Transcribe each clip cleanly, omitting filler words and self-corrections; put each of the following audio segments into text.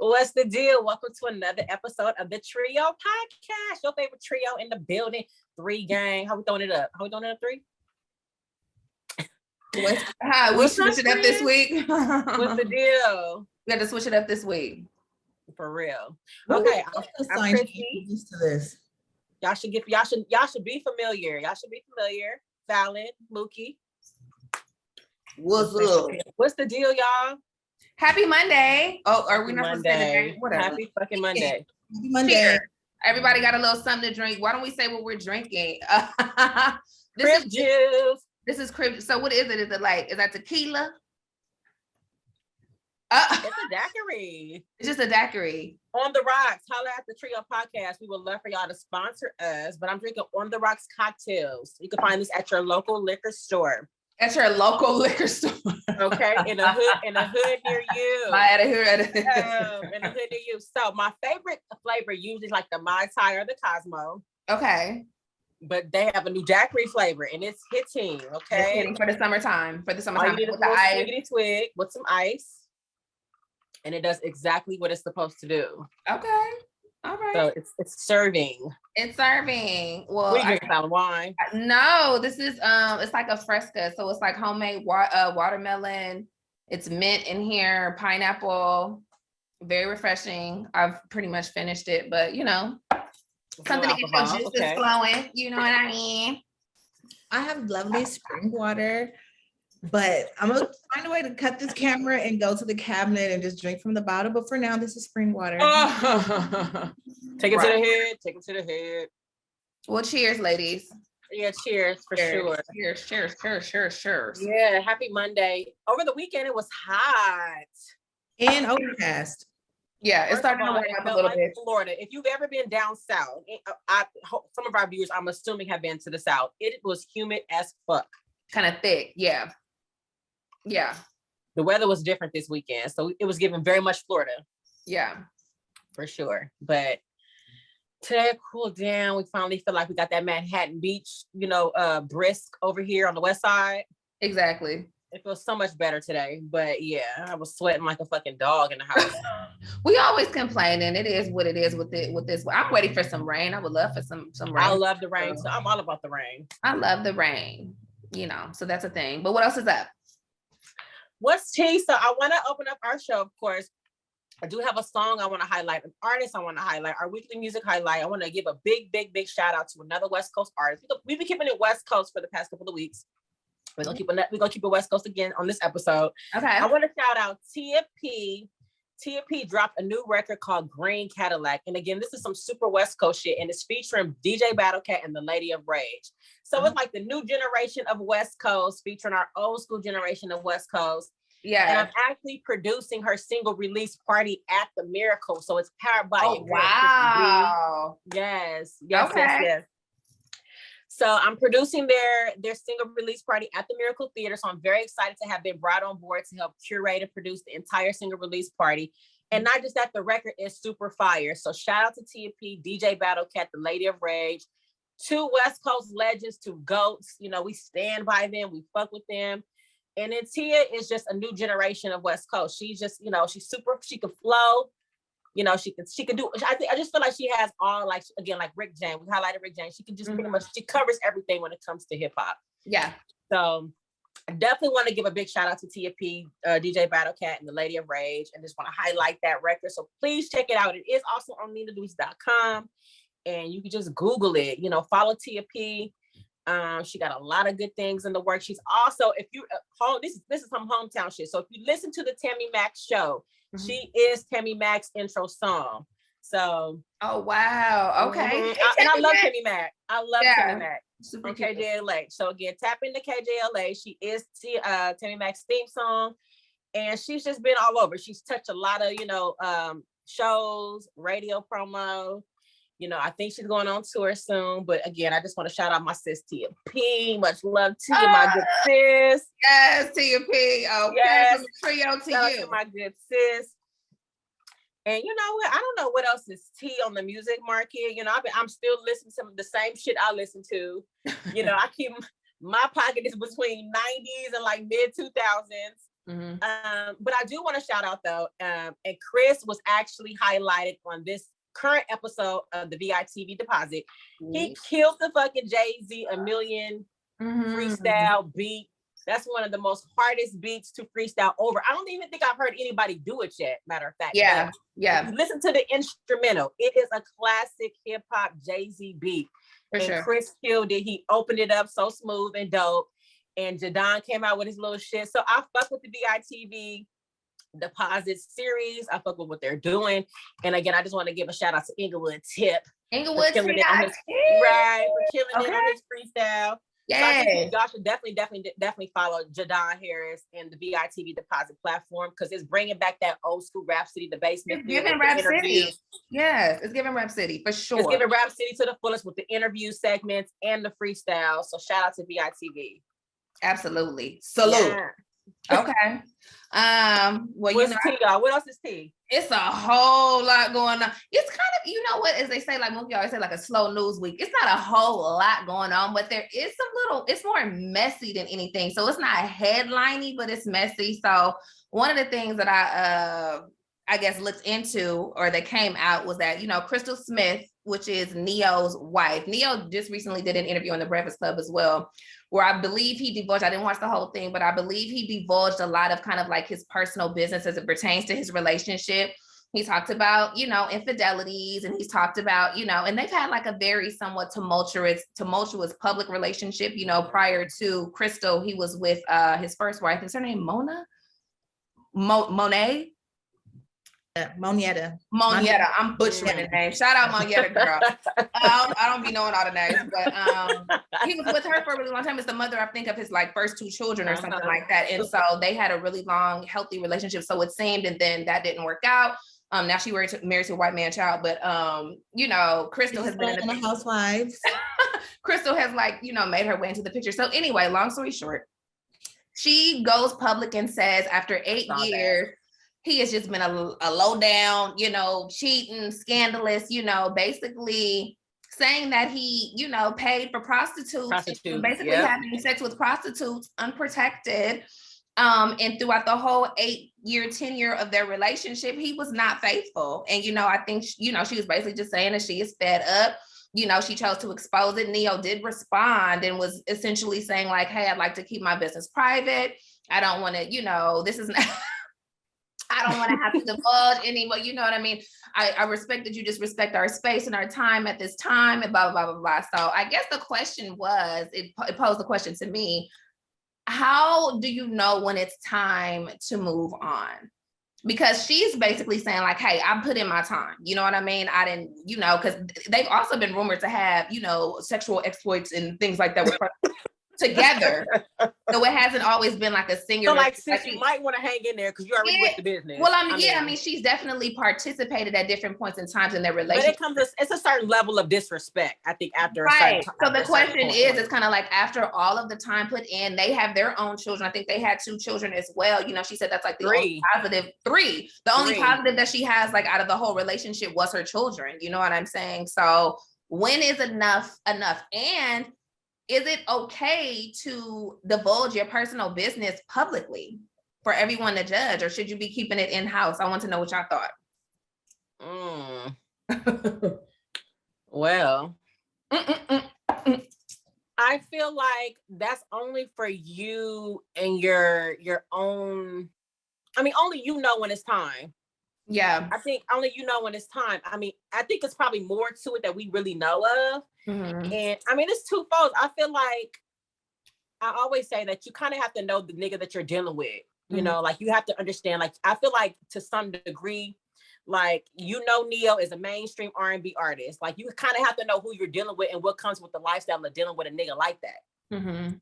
What's the deal? Welcome to another episode of the Trio Podcast. Your favorite trio in the building. 3 gang. How we throwing it up? How we throwing it up 3? We switched it up this week. What's the deal? We had to switch it up this week. For real. Okay. I'm Chrissy. To this. Y'all should be familiar. Fallon, Mookie. What's up? What's the deal, y'all? Happy Monday. Oh, are we not supposed to say that? Whatever. Happy fucking Monday. Happy Monday. Cheers. Everybody got a little something to drink. Why don't we say what we're drinking? Crib juice. This is crib. So what is it? Is that tequila? It's a daiquiri. It's just a daiquiri. On the Rocks. Holla at the Trio Podcast. We would love for y'all to sponsor us, but I'm drinking On the Rocks cocktails. You can find this at your local liquor store. At your local liquor store. Okay, in a hood near you. In a hood near you. So my favorite flavor usually is like the Mai Tai or the Cosmo. Okay. But they have a new daiquiri flavor and it's hitting. Okay. It's hitting for the summertime. With the ice. Twig with some ice. And it does exactly what it's supposed to do. Okay. All right. So it's serving. It's serving. Well, we drink about wine. No, this is it's like a fresca. So it's like homemade watermelon. It's mint in here, pineapple. Very refreshing. I've pretty much finished it, but something to get your juices flowing. You know what I mean? I have lovely spring water, but I'm gonna find a way to cut this camera and go to the cabinet and just drink from the bottle. But for now, this is spring water. Take it to the head. Take it to the head. Well, cheers, ladies. Yeah, cheers for sure. Cheers. Yeah, happy Monday. Over the weekend, it was hot and overcast. Yeah, it's starting to warm up a little bit. Florida. If you've ever been down south, some of our viewers, I'm assuming, have been to the south. It was humid as fuck. Kind of thick, yeah. Yeah. The weather was different this weekend, so it was giving very much Florida. Yeah. For sure. But today it cooled down. We finally feel like we got that Manhattan Beach, brisk over here on the west side. Exactly. It feels so much better today. But yeah, I was sweating like a fucking dog in the house. We always complain, and it is what it is with this. I'm waiting for some rain. I would love for some rain. I love the rain. So I'm all about the rain. I love the rain. So that's a thing. But what else is up? What's tea? So I want to open up our show, of course. I do have a song I want to highlight, an artist I want to highlight, our weekly music highlight. I want to give a big shout out to another West Coast artist. We've been keeping it West Coast for the past couple of weeks. We're gonna keep it West Coast again on this episode. Okay. I want to shout out Tia P. Tia P dropped a new record called Green Cadillac. And again, this is some super West Coast shit. And it's featuring DJ Battlecat and the Lady of Rage. So it's like the new generation of West Coast featuring our old school generation of West Coast. Yeah. And I'm actually producing her single release party at the Miracle. So it's powered by your girl, wow. Yes. Okay. Yes. So I'm producing their single release party at the Miracle Theater. So I'm very excited to have been brought on board to help curate and produce the entire single release party. And not just that, the record is super fire. So shout out to Tia P, DJ Battlecat, the Lady of Rage, 2 West Coast legends, 2 GOATs. We stand by them. We fuck with them. And then Tia is just a new generation of West Coast. She's just, she's super, she can flow. She can do, I just feel like she has all, like, again, like Rick James. We highlighted Rick James. She can just pretty much, she covers everything when it comes to hip hop. Yeah. So I definitely want to give a big shout out to Tia P, DJ Battlecat, and the Lady of Rage, and just want to highlight that record. So please check it out. It is also on NinaDuce.com, and you can just Google it. Follow Tia P. She got a lot of good things in the work. She's also, if you this is some hometown shit. So if you listen to the Tammy Mac show, she is Tammy Mac's intro song. So oh wow, okay. And I love Tammy Mac. I love Tammy Mac. Super on KJLA. So again, tap into KJLA. She is Tammy Mac's theme song, and she's just been all over. She's touched a lot of shows, radio promo. I think she's going on tour soon. But again, I just want to shout out my sis Tia P. Much love to you, my good sis. Yes, Tia P. Okay, yes. Trio to Shout you, out to my good sis. And you know what? I don't know what else is tea on the music market. I'm still listening to the same shit I listen to. I keep my pocket is between 90s and like mid 2000s. But I do want to shout out though, and Chris was actually highlighted on this current episode of the VITV Deposit. He killed the fucking Jay-Z A Million freestyle beat. That's one of the most hardest beats to freestyle over. I don't even think I've heard anybody do it yet, matter of fact. Yeah. If you listen to the instrumental, it is a classic hip-hop Jay-Z beat. For sure. Chris killed it. He opened it up so smooth and dope. And Jadon came out with his little shit. So I fuck with the VITV Deposit series. I fuck with what they're doing. And again, I just want to give a shout out to Inglewood Tip. Inglewood Tip. Right, for killing it on his freestyle. Yeah. So y'all should definitely follow Jadon Harris and the VITV Deposit platform because it's bringing back that old school Rap City, the basement. It's giving Rap City. Yes, it's giving Rap City for sure. It's giving Rap City to the fullest with the interview segments and the freestyle. So shout out to VITV. Absolutely. Salute. Yeah. Okay. Well, what's tea, y'all? What else is tea? It's a whole lot going on. It's kind of, you know what, as they say, like Mookie always say, like a slow news week. It's not a whole lot going on, but there is it's more messy than anything. So it's not headliney, but it's messy. So one of the things that I guess looked into or that came out was that, Crystal Smith, which is Neo's wife. Neo just recently did an interview on the Breakfast Club as well, where I believe he divulged, I didn't watch the whole thing, but I believe he divulged a lot of kind of like his personal business as it pertains to his relationship. He talked about, infidelities, and he's talked about, and they've had like a very somewhat tumultuous public relationship, prior to Crystal. He was with his first wife. Is her name Mona? Monet? Monietta. I'm butchering the name. Shout out Monietta, girl. I don't be knowing all the names, but he was with her for a really long time. It's the mother, I think, of his like first two children or something like that. And so they had a really long, healthy relationship. So it seemed, and then that didn't work out. Now she married to a white man child, but Crystal has been in the Housewives. Crystal has made her way into the picture. So anyway, long story short, she goes public and says after 8 years. He has just been a low down, cheating, scandalous, basically saying that he, paid for prostitutes basically having sex with prostitutes unprotected. And throughout the whole 8-year tenure of their relationship, he was not faithful. And, I think, she was basically just saying that she is fed up. She chose to expose it. Neo did respond and was essentially saying like, hey, I'd like to keep my business private. I don't want to, this is not... I don't want to have to divulge anymore. You know what I mean? I respect that you just respect our space and our time at this time and blah, blah, blah, blah, blah. So I guess the question was, it posed the question to me, how do you know when it's time to move on? Because she's basically saying like, hey, I put in my time. You know what I mean? I didn't, because they've also been rumored to have, sexual exploits and things like that with together. So it hasn't always been like a singular. So like, sis, you might want to hang in there because you're already with the business. Well, I mean, she's definitely participated at different points in times in their relationship. But it's a certain level of disrespect, I think, after right. a certain time. So the question is, it's kind of like after all of the time put in, they have their own children. I think they had 2 children as well. She said that's like the only positive. 3. The only positive that she has like out of the whole relationship was her children. You know what I'm saying? So when is enough? And is it okay to divulge your personal business publicly for everyone to judge, or should you be keeping it in-house? I want to know what y'all thought. Well, I feel like that's only for you and your own. I mean, only when it's time. Yeah. I think only when it's time. I mean, I think it's probably more to it that we really know of. Mm-hmm. And I mean, it's twofold. I feel like I always say that you kind of have to know the nigga that you're dealing with. Like you have to understand. Like I feel like to some degree, like Neo is a mainstream R&B artist. Like you kind of have to know who you're dealing with and what comes with the lifestyle of dealing with a nigga like that. Mm-hmm.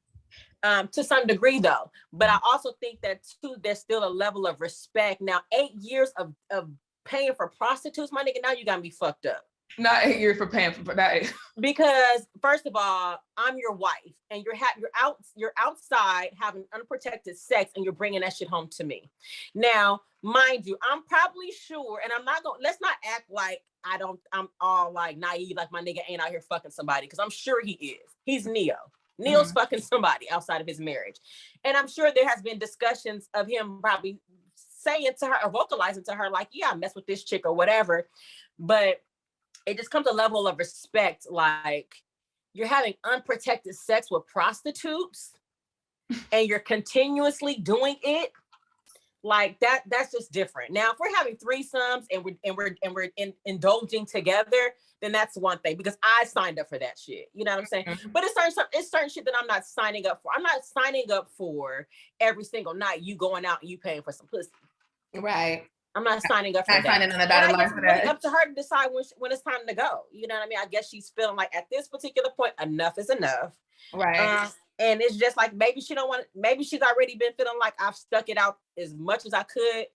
To some degree though, but I also think that too, there's still a level of respect. Now, 8 years of paying for prostitutes, my nigga, now you gotta be fucked up. Not 8 years for paying for that. Because first of all, I'm your wife and you're outside having unprotected sex and you're bringing that shit home to me. Now, mind you, I'm probably sure, and let's not act like I'm all like naive, like my nigga ain't out here fucking somebody, because I'm sure he is. He's Neo. Neil's fucking somebody outside of his marriage. And I'm sure there has been discussions of him probably saying to her or vocalizing to her, like, yeah, I mess with this chick or whatever. But it just comes a level of respect. Like, you're having unprotected sex with prostitutes and you're continuously doing it. Like that's just different. Now, if we're having threesomes and we're indulging together, then that's one thing, because I signed up for that shit. You know what I'm saying? But it's certain shit that I'm not signing up for. I'm not signing up for every single night you going out and you paying for some pussy. Right. I'm not signing up for that. Signing on the dotted line for that. Really up to her to decide when it's time to go. You know what I mean? I guess she's feeling like at this particular point, enough is enough. Right. And it's just like, maybe she don't want, maybe she's already been feeling like I've stuck it out as much as I could.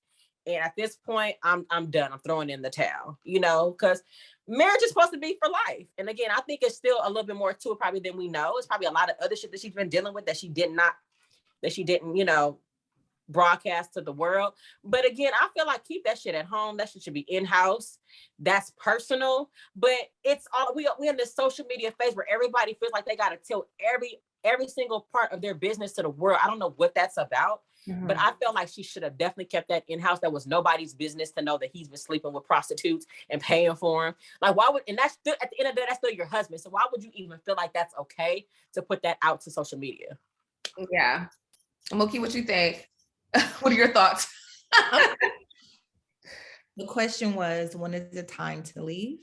And at this point, I'm done. I'm throwing in the towel, you know, because marriage is supposed to be for life. And again, I think it's still a little bit more to it probably than we know. It's probably a lot of other shit that she's been dealing with that she didn't, you know, broadcast to the world. But again, I feel like keep that shit at home. That shit should be in-house. That's personal. But it's all we in this social media phase where everybody feels like they got to tell every single part of their business to the world. I don't know what that's about. But I felt like she should have definitely kept that in-house. That was nobody's business to know that he's been sleeping with prostitutes and paying for them. Like, why would, and that's still, at the end of the day, that's still your husband. So why would you even feel like that's okay to put that out to social media? Yeah. Mookie, what you think? What are your thoughts? The question was, when is the time to leave?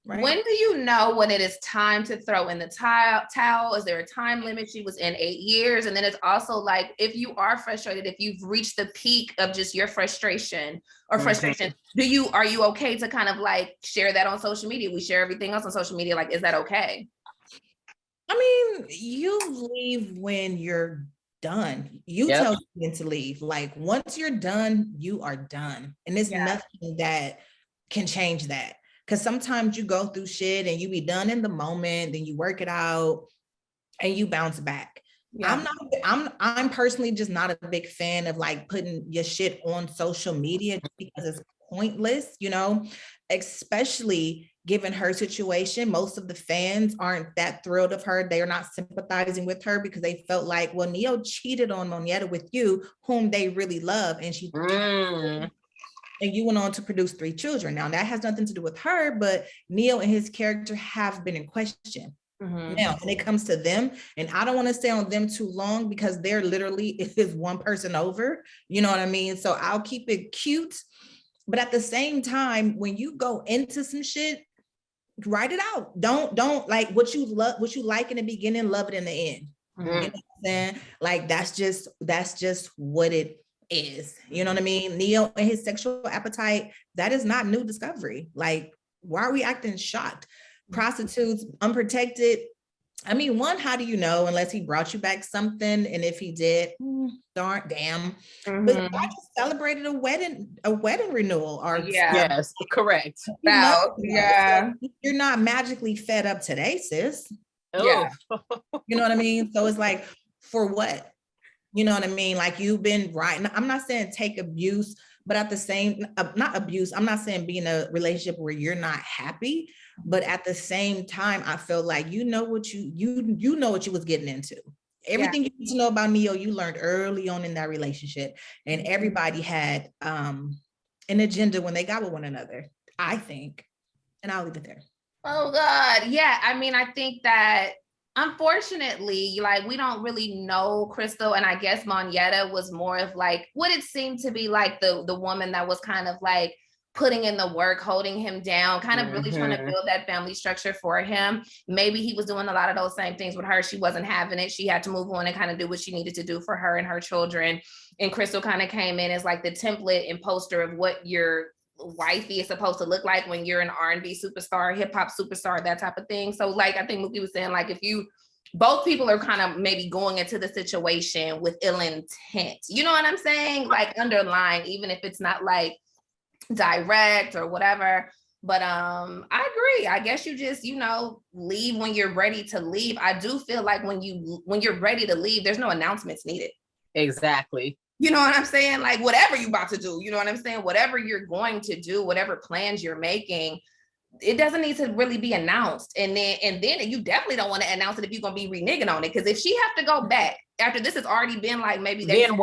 Right? When do you know when it is time to throw in the towel? Is there a time limit? She was in 8 years. And then it's also like, if you are frustrated, if you've reached the peak of just your frustration, are you okay to kind of like share that on social media? We share everything else on social media. Like, is that okay? I mean, you leave when you're done. You tell them to leave. Like, once you're done, you are done. And there's nothing that can change that. Because sometimes you go through shit and you be done in the moment, then you work it out and you bounce back. Yeah. I'm personally just not a big fan of like putting your shit on social media because it's pointless, you know, especially given her situation. Most of the fans aren't that thrilled of her. They are not sympathizing with her because they felt like, well, Neo cheated on Monietta with you, whom they really love. And she and you went on to produce 3 children. Now that has nothing to do with her, but Neo and his character have been in question. Now, when it comes to them, and I don't want to stay on them too long because they're literally is one person over, you know what I mean? So I'll keep it cute. But at the same time, when you go into some shit, write it out. Don't like what you like in the beginning, love it in the end. You know what I'm saying? Like, that's just what it is. You know what I mean? Neo and his sexual appetite, that is not new discovery. Like, why are we acting shocked? Prostitutes, unprotected. I mean, one, how do you know unless he brought you back something? And if he did, damn. But I just celebrated a wedding renewal. Or yes, correct. You're not magically fed up today, sis. Yeah. You know what I mean? So it's like, for what? You know what I mean? Like, you've been right. I'm not saying take abuse, but at the same, not abuse. I'm not saying be in a relationship where you're not happy, but at the same time, I feel like you know what you know what you was getting into. Everything you need to know about Neo, you learned early on in that relationship, and everybody had an agenda when they got with one another, I think. And I'll leave it there. Oh God, yeah. I mean, I think that unfortunately, like, we don't really know Crystal, and I guess Monietta was more of like what it seemed to be like the woman that was kind of like putting in the work, holding him down, kind of really trying to build that family structure for him. Maybe he was doing a lot of those same things with her. She wasn't having it. She had to move on and kind of do what she needed to do for her and her children. And Crystal kind of came in as like the template and poster of what your wifey is supposed to look like when you're an R&B superstar, hip hop superstar, that type of thing. So like, I think Mookie was saying, like, if you, both people are kind of maybe going into the situation with ill intent, you know what I'm saying? Like, underlying, even if it's not like direct or whatever. But I agree. I guess you just, you know, leave when you're ready to leave. I do feel like when you're ready to leave, there's no announcements needed. Exactly. You know what I'm saying? Like, whatever you're about to do, you know what I'm saying? Whatever you're going to do, whatever plans you're making, it doesn't need to really be announced. And then you definitely don't want to announce it if you're going to be reneging on it. Because if she have to go back after this has already been like, maybe they a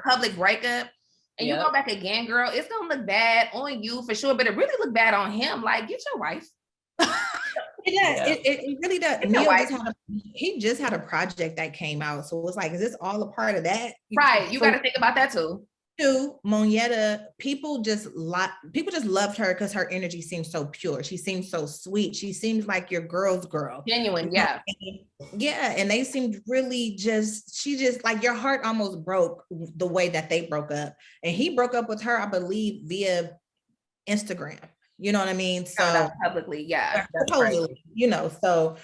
public breakup, and you go back again, girl, it's going to look bad on you for sure. But it really look bad on him. Like, get your wife. It really does. He just had a project that came out. So it was like, is this all a part of that? Right. You got to think about that too. Monyetta, people just loved her because her energy seems so pure. She seems so sweet. She seems like your girl's girl. Genuine, yeah. And they seemed really she just like, your heart almost broke the way that they broke up. And he broke up with her, I believe, via Instagram. You know what I mean? So publicly, yeah. Supposedly, so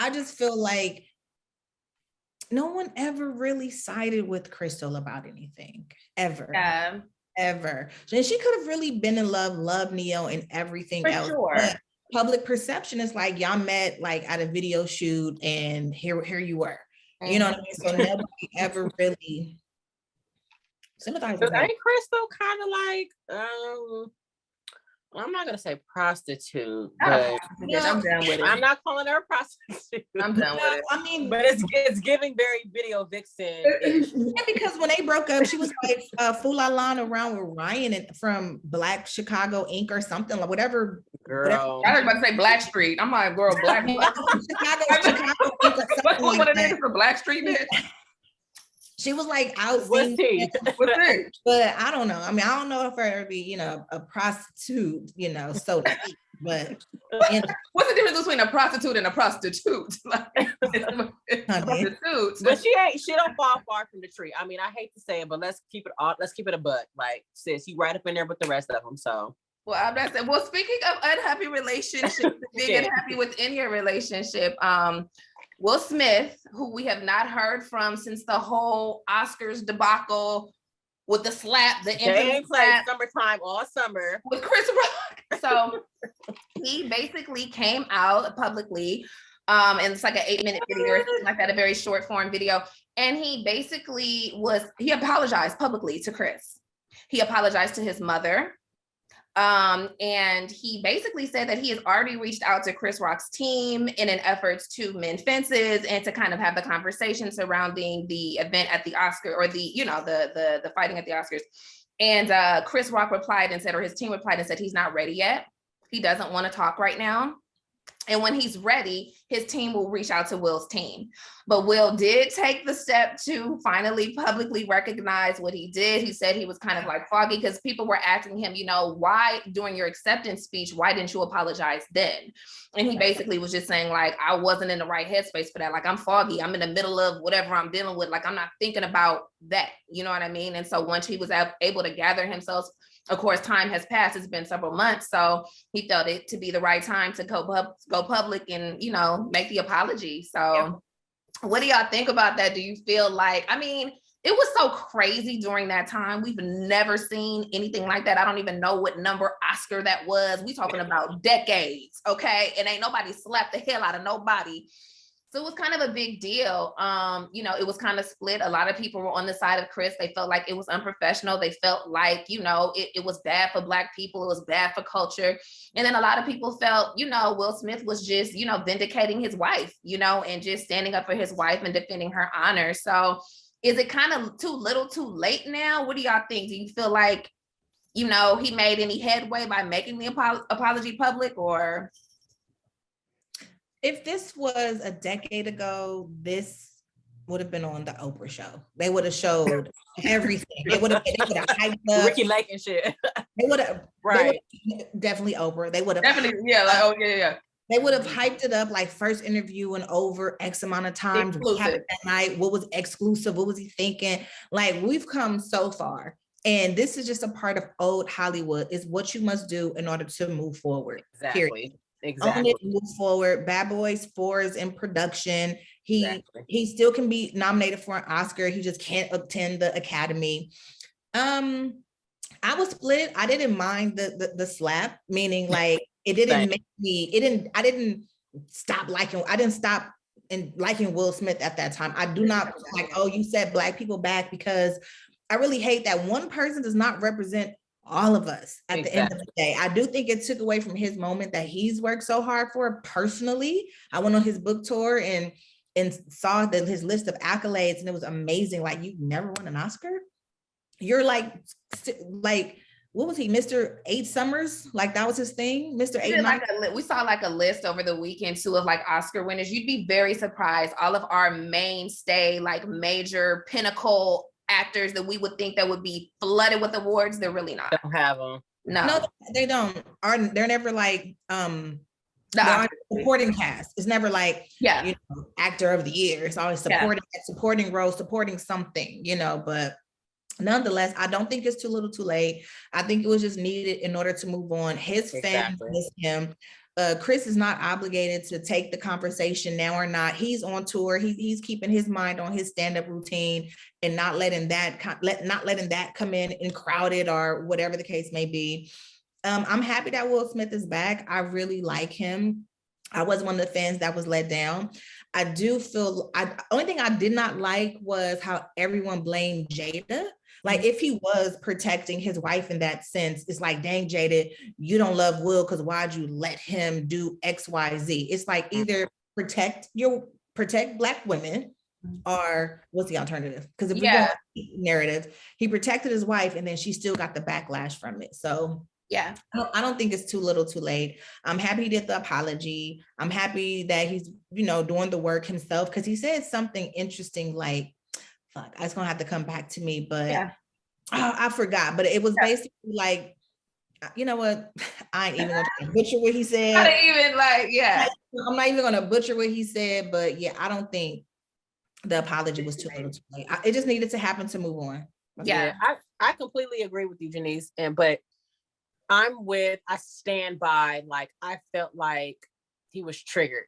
I just feel like no one ever really sided with Crystal about anything, ever. Yeah. Ever. And she could have really been in love Neo and everything For else. Sure. But public perception is like, y'all met like at a video shoot and here you were. Mm-hmm. You know what I mean? So nobody ever really sympathized with her. Ain't Crystal kind of like, I'm not gonna say prostitute, but I'm done with it. I'm not calling her a prostitute. I'm done with it. I mean, but it's giving very video vixen. Yeah, because when they broke up, she was like fooling around with Ryan from Black Chicago Inc. or something, like whatever. Girl, I was about to say Black Street. I'm like, girl, Black Chicago Inc. or What's one of them for Black Street, bitch? She was like out, but I don't know. I mean, I don't know if her ever be, a prostitute, so to speak. But what's the difference between a prostitute and a prostitute? Prostitutes. But she don't fall far from the tree. I mean, I hate to say it, but let's keep it a buck. Like, sis, you right up in there with the rest of them. So well, speaking of unhappy relationships, being unhappy within your relationship, Will Smith, who we have not heard from since the whole Oscars debacle with the slap, they ain't played Summertime all summer with Chris Rock. So he basically came out publicly, and it's like an 8-minute video or something like that, a very short form video. And he basically he apologized publicly to Chris. He apologized to his mother. And he basically said that he has already reached out to Chris Rock's team in an effort to mend fences and to kind of have the conversation surrounding the event at the Oscar, or the fighting at the Oscars. And Chris Rock replied and said, or his team replied and said, he's not ready yet. He doesn't want to talk right now. And when he's ready, his team will reach out to Will's team. But Will did take the step to finally publicly recognize what he did. He said he was kind of like foggy because people were asking him, why during your acceptance speech, why didn't you apologize then? And he basically was just saying, like, I wasn't in the right headspace for that. Like, I'm foggy. I'm in the middle of whatever I'm dealing with. Like, I'm not thinking about that. You know what I mean? And so once he was able to gather himself, of course, time has passed. It's been several months. So he felt it to be the right time to go public and, make the apology. So What do y'all think about that? Do you feel like, I mean, it was so crazy during that time. We've never seen anything like that. I don't even know what number Oscar that was. We talking about decades, okay? And ain't nobody slapped the hell out of nobody. So it was kind of a big deal. It was kind of split. A lot of people were on the side of Chris. They felt like it was unprofessional. They felt like, it was bad for Black people. It was bad for culture. And then a lot of people felt, Will Smith was just, vindicating his wife, and just standing up for his wife and defending her honor. So is it kind of too little too late now? What do y'all think? Do you feel like, he made any headway by making the apology public, or? If this was a decade ago, this would have been on the Oprah show. They would have showed everything. They would have hyped up Ricky Lake and shit. They would have, right? Definitely Oprah. They would have definitely, yeah, like, oh yeah. They would have hyped it up, like first interview and over X amount of times. What happened that night? What was exclusive? What was he thinking? Like, we've come so far. And this is just a part of old Hollywood. Is what you must do in order to move forward. Exactly. Period. Exactly. Own it, move forward. Bad Boys 4 is in production. He still can be nominated for an Oscar. He just can't attend the Academy. I was split. I didn't mind the slap, meaning like it didn't make me. I didn't stop liking Will Smith at that time. I do not like, oh, you said Black people back, because I really hate that one person does not represent all of us at the end of the day. I do think it took away from his moment that he's worked so hard for personally. I went on his book tour and saw his list of accolades, and it was amazing. Like, you never won an Oscar? You're like what was he, Mr. 8 Summers? Like, that was his thing, Mr. 8. We saw like a list over the weekend too of like Oscar winners. You'd be very surprised. All of our mainstay, like major pinnacle actors that we would think that would be flooded with awards, they're really not. Don't have them. No, they don't. They're never like the supporting cast. It's never like, you know, actor of the year. It's always supporting role, supporting something, you know. But nonetheless, I don't think it's too little too late. I think it was just needed in order to move on. His fans miss him. Chris is not obligated to take the conversation now or not. He's on tour. He's keeping his mind on his stand-up routine and not letting that come in and crowd it or whatever the case may be. I'm happy that Will Smith is back. I really like him. I was one of the fans that was let down. I do feel, only thing I did not like was how everyone blamed Jada. Like, if he was protecting his wife in that sense, it's like, dang, Jada, you don't love Will because why'd you let him do X, Y, Z? It's like, either protect Black women, or what's the alternative? Because if we go narrative, he protected his wife and then she still got the backlash from it. So yeah, I don't think it's too little too late. I'm happy he did the apology. I'm happy that he's, you know, doing the work himself, because he said something interesting, like, fuck, it's gonna have to come back to me, but I forgot. But it was basically like, you know what? I ain't even gonna butcher what he said. I'm not even gonna butcher what he said, but yeah, I don't think the apology was too little too late. It just needed to happen to move on. I completely agree with you, Janice. But I stand by, like, I felt like he was triggered.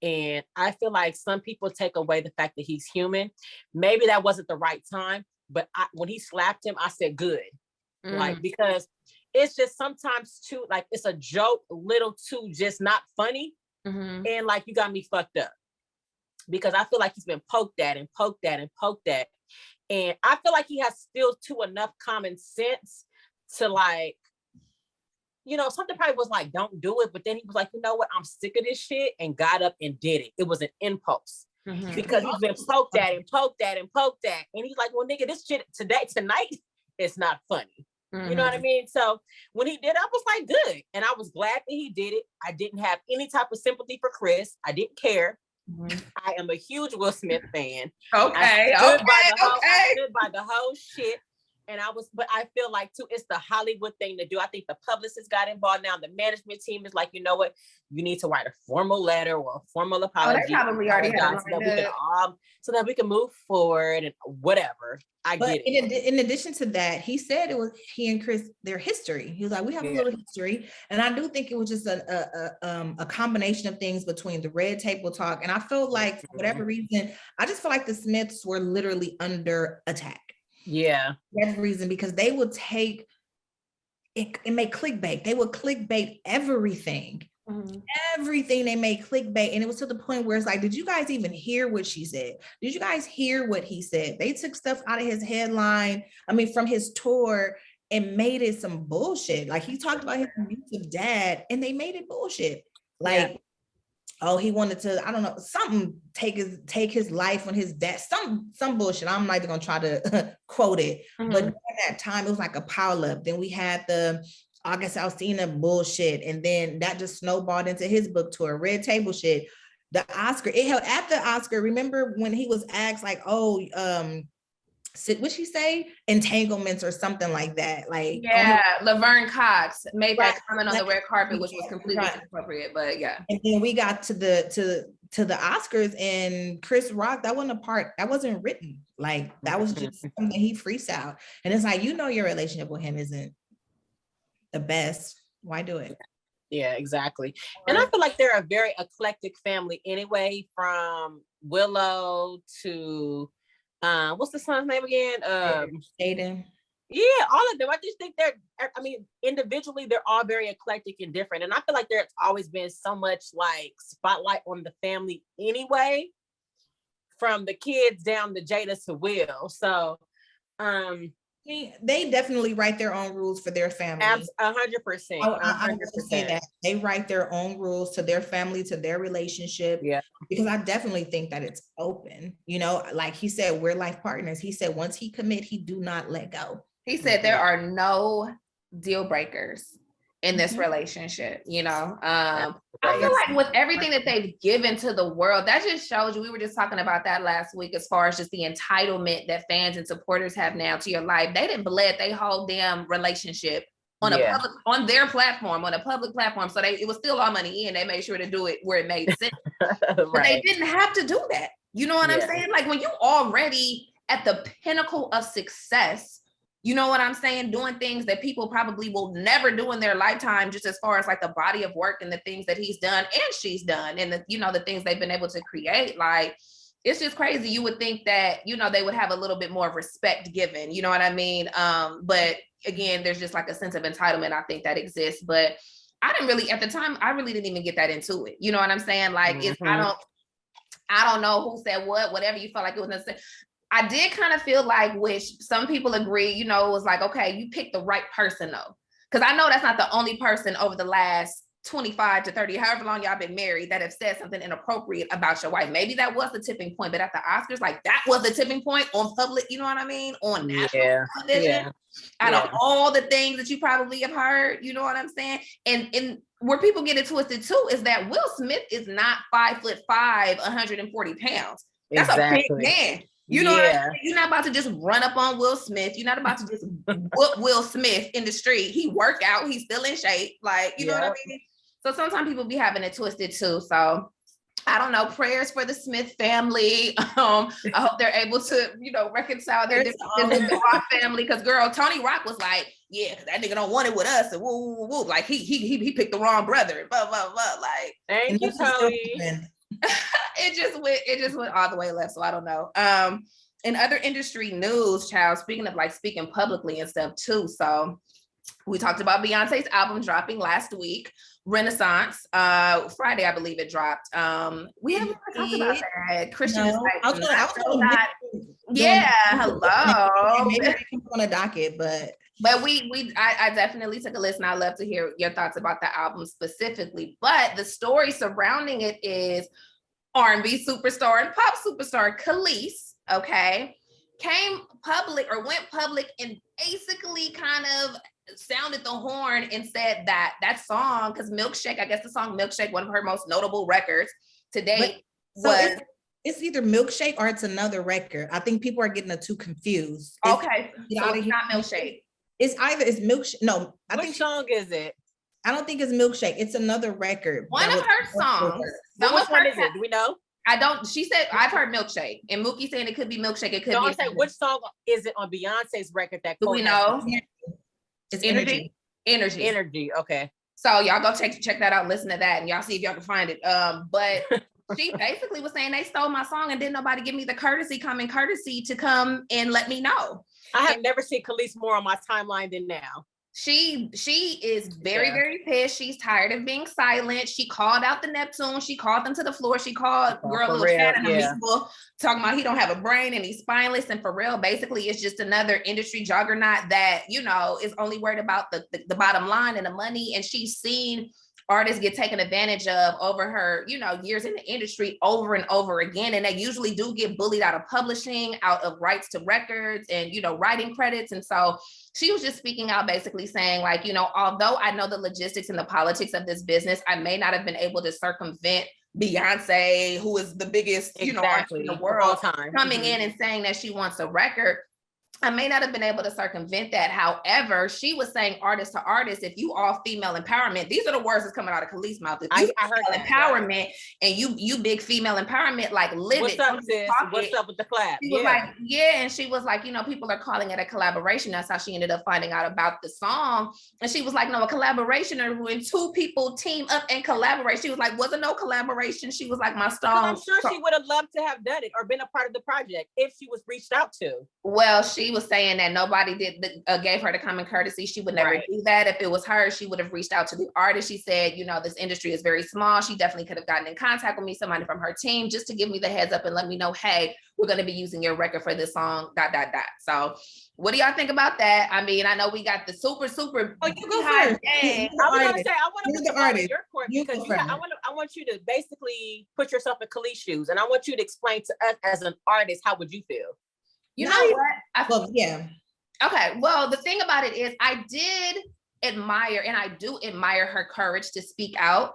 And I feel like some people take away the fact that he's human. Maybe that wasn't the right time, but when he slapped him, I said, good. Like, because it's just sometimes too, like, it's a joke, little too just not funny. And like, you got me fucked up. Because I feel like he's been poked at and poked at and poked at. And I feel like he has still enough common sense to, like, you know, something probably was like, don't do it. But then he was like, you know what? I'm sick of this shit, and got up and did it. It was an impulse because he's been poked at and poked at and poked at. And he's like, well, nigga, this shit tonight, it's not funny. You know what I mean? So when he did, I was like, good. And I was glad that he did it. I didn't have any type of sympathy for Chris. I didn't care. I am a huge Will Smith fan. I stood by the whole shit. And but I feel like too, it's the Hollywood thing to do. I think the publicist got involved now. The management team is like, you know what? You need to write a formal letter or a formal apology. They probably already have so that we can move forward and whatever. I get it. In addition to that, he said it was he and Chris, their history. He was like, we have a little history. And I do think it was just a combination of things between the red table talk. And I felt like, for whatever reason, I just feel like the Smiths were literally under attack. Yeah. That reason, because they would take it and make clickbait. They would clickbait everything. Everything they made clickbait. And it was to the point where it's like, did you guys even hear what she said? Did you guys hear what he said? They took stuff out of his headline, from his tour, and made it some bullshit. Like, he talked about his abusive dad and they made it bullshit. Like, oh, he wanted to, I don't know, something, take his life on his dad, some bullshit. I'm not even gonna try to quote it, but at that time it was like a pile up. Then we had the August Alsina bullshit, and then that just snowballed into his book tour, red table shit. The Oscar, at the Oscar, remember when he was asked like, oh, what'd she say? Entanglements or something like that. Like, Laverne Cox made that comment on the red carpet, which was completely inappropriate, but And then we got to the Oscars, and Chris Rock, that wasn't written. Like, that was just something he freestyled. And it's like, you know, your relationship with him isn't the best. Why do it? Yeah, exactly. And I feel like they're a very eclectic family anyway, from Willow to what's the son's name again? Shady. Yeah, all of them. I just think individually, they're all very eclectic and different. And I feel like there's always been so much like spotlight on the family anyway, from the kids down to Jada to Will. So They definitely write their own rules for their family. 100%. I will say that they write their own rules to their family, to their relationship. Yeah. Because I definitely think that it's open. You know, like he said, we're life partners. He said once he commit, he do not let go. He said there are no deal breakers in this relationship, you know. I feel like with everything that they've given to the world, that just shows you, we were just talking about that last week, as far as just the entitlement that fans and supporters have now to your life. They didn't bled their whole damn relationship on a public, on their platform, on a public platform. So it was still all money in. They made sure to do it where it made sense. But they didn't have to do that. You know what I'm saying? Like when you already at the pinnacle of success, you know what I'm saying? Doing things that people probably will never do in their lifetime, just as far as like the body of work and the things that he's done and she's done, and the, you know, the things they've been able to create. Like, it's just crazy. You would think that, you know, they would have a little bit more respect given, you know what I mean? But again, there's just like a sense of entitlement, I think, that exists. But I didn't really, at the time, I really didn't even get that into it. You know what I'm saying? Like, I don't know who said what, whatever you felt like it was necessary. I did kind of feel like, which some people agree, you know, it was like, okay, you picked the right person though. Because I know that's not the only person over the last 25 to 30, however long y'all been married, that have said something inappropriate about your wife. Maybe that was the tipping point, but at the Oscars, like that was the tipping point on public, you know what I mean? On national television. Out of all the things that you probably have heard, you know what I'm saying? And where people get it twisted too is that Will Smith is not 5'5", 140 pounds. That's a big man. You know what I mean? You're not about to just run up on Will Smith. You're not about to just whoop Will Smith in the street. He work out. He's still in shape. Like, you know what I mean? So sometimes people be having it twisted too. So I don't know. Prayers for the Smith family. I hope they're able to, you know, reconcile their differences with the Rock family. Because girl, Tony Rock was like, yeah, that nigga don't want it with us. And woo, woo, woo. Like he picked the wrong brother. Blah, blah, blah. Like, thank you, Tony. it just went all the way left. So I don't know. In other industry news, child, speaking of like speaking publicly and stuff too. So we talked about Beyonce's album dropping last week, Renaissance. Friday, I believe it dropped. We haven't talked about that. Christian is like, hello. Maybe on a docket, but I definitely took a listen. I'd love to hear your thoughts about the album specifically. But the story surrounding it is R&B superstar and pop superstar Khalees, okay, went public and basically kind of sounded the horn and said that song, because Milkshake, I guess the song Milkshake, one of her most notable records to date, it's either Milkshake or it's another record. I think people are getting the two confused. Okay, so it's not Milkshake. It's Milkshake. No, Which song is it? I don't think it's Milkshake. It's another record. One of her songs. Which one is it? Do we know? I don't. She said I've heard Milkshake, and Mookie saying it could be Milkshake. It could be. I'm saying, which song is it on Beyonce's record that? Do we know? It's Energy. Okay. So y'all go check that out. Listen to that, and y'all see if y'all can find it. But she basically was saying they stole my song and didn't nobody give me the courtesy to come and let me know. I have never seen Khalees more on my timeline than now. She is very, very pissed. She's tired of being silent. She called out the Neptune. She called them to the floor. She called Lil Fat and Amiibo, talking about he don't have a brain and he's spineless. And for real, basically, it's just another industry juggernaut that, you know, is only worried about the bottom line and the money. And she's seen artists get taken advantage of over her, you know, years in the industry over and over again. And they usually do get bullied out of publishing, out of rights to records and, you know, writing credits. And so she was just speaking out, basically saying like, you know, although I know the logistics and the politics of this business, I may not have been able to circumvent Beyonce, who is the biggest, you know, artist in the world, coming in and saying that she wants a record. I may not have been able to circumvent that. However, she was saying artist to artist, if you all female empowerment, these are the words that's coming out of Khalees' mouth. If you I heard empowerment and you big female empowerment, like live What's it. Up, sis? What's up with the clap? She was like, and she was like, you know, people are calling it a collaboration. That's how she ended up finding out about the song. And she was like, no, a collaboration or when two people team up and collaborate. She was like, wasn't no collaboration. She was like, my song. I'm sure she would have loved to have done it or been a part of the project if she was reached out to. Well, she B was saying that nobody gave her the common courtesy. She would never do that. If it was her, she would have reached out to the artist. She said, you know, this industry is very small. She definitely could have gotten in contact with me, somebody from her team, just to give me the heads up and let me know, hey, we're going to be using your record for this song, ... So what do y'all think about that? I mean, I know we got the super. Oh, you go first. I was gonna say, I want to put the ball in your court You because go first. I want you to basically put yourself in Khalees's shoes, and I want you to explain to us as an artist, how would you feel? You know what? Well, yeah. Okay. Well, the thing about it is, I did admire, and I do admire her courage to speak out.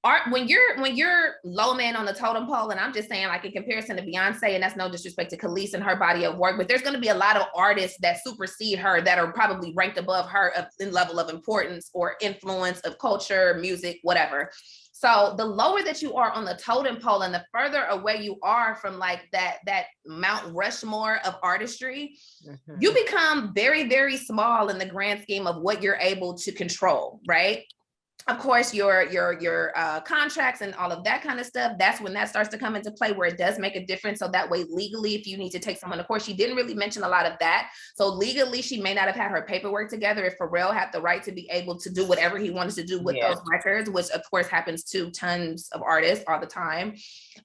Art, when you're low man on the totem pole, and I'm just saying, like, in comparison to Beyonce, and that's no disrespect to Khalees and her body of work, but there's going to be a lot of artists that supersede her that are probably ranked above her in level of importance or influence of culture, music, whatever. So the lower that you are on the totem pole and the further away you are from like that Mount Rushmore of artistry, you become very, very small in the grand scheme of what you're able to control, right? Of course, your contracts and all of that kind of stuff, that's when that starts to come into play, where it does make a difference. So that way, legally, if you need to take someone to court, she didn't really mention a lot of that. So legally, she may not have had her paperwork together if Pharrell had the right to be able to do whatever he wanted to do with those records, which of course happens to tons of artists all the time.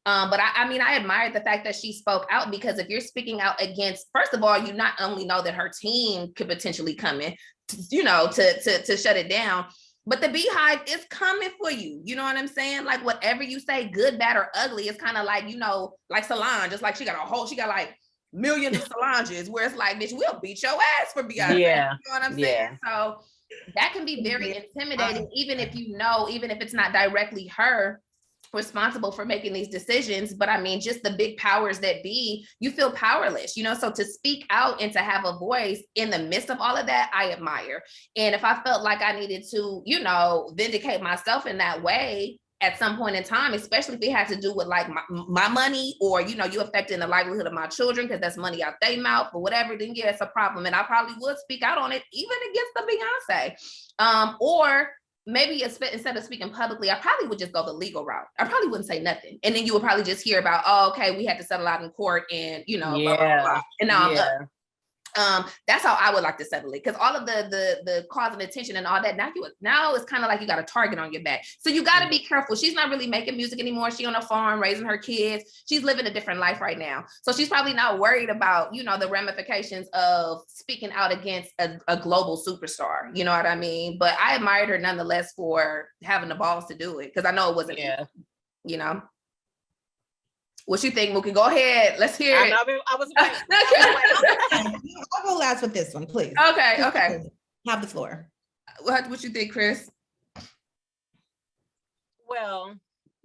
But I mean, I admired the fact that she spoke out, because if you're speaking out against, first of all, you not only know that her team could potentially come in, you know, to shut it down, but the Beehive is coming for you. You know what I'm saying? Like, whatever you say, good, bad, or ugly, it's kind of like, you know, like Solange. It's like she got like millions of Solanges, where it's like, bitch, we'll beat your ass for Beyonce. Yeah. You know what I'm saying? So that can be very intimidating, even if it's not directly her responsible for making these decisions. But I mean, just the big powers that be, you feel powerless, you know? So to speak out and to have a voice in the midst of all of that, I admire. And if I felt like I needed to, you know, vindicate myself in that way at some point in time, especially if it had to do with like my money, or, you know, you affecting the livelihood of my children because that's money out their mouth or whatever, then yeah, it's a problem. And I probably would speak out on it, even against the Beyonce. Or maybe instead of speaking publicly, I probably would just go the legal route. I probably wouldn't say nothing. And then you would probably just hear about, oh, okay, we had to settle out in court and, you know, blah, blah, blah. And now I'm up. That's how I would like to settle it, because all of the cause and attention and all that, now it's kind of like you got a target on your back. So you got to be careful. She's not really making music anymore. She on a farm raising her kids. She's living a different life right now. So she's probably not worried about, you know, the ramifications of speaking out against a global superstar. You know what I mean? But I admired her nonetheless for having the balls to do it, because I know it wasn't easy, you know. What you think, Mookie? Go ahead. Let's hear it. I was waiting. I'll go last with this one, please. Okay. Have the floor. What you think, Chris? Well,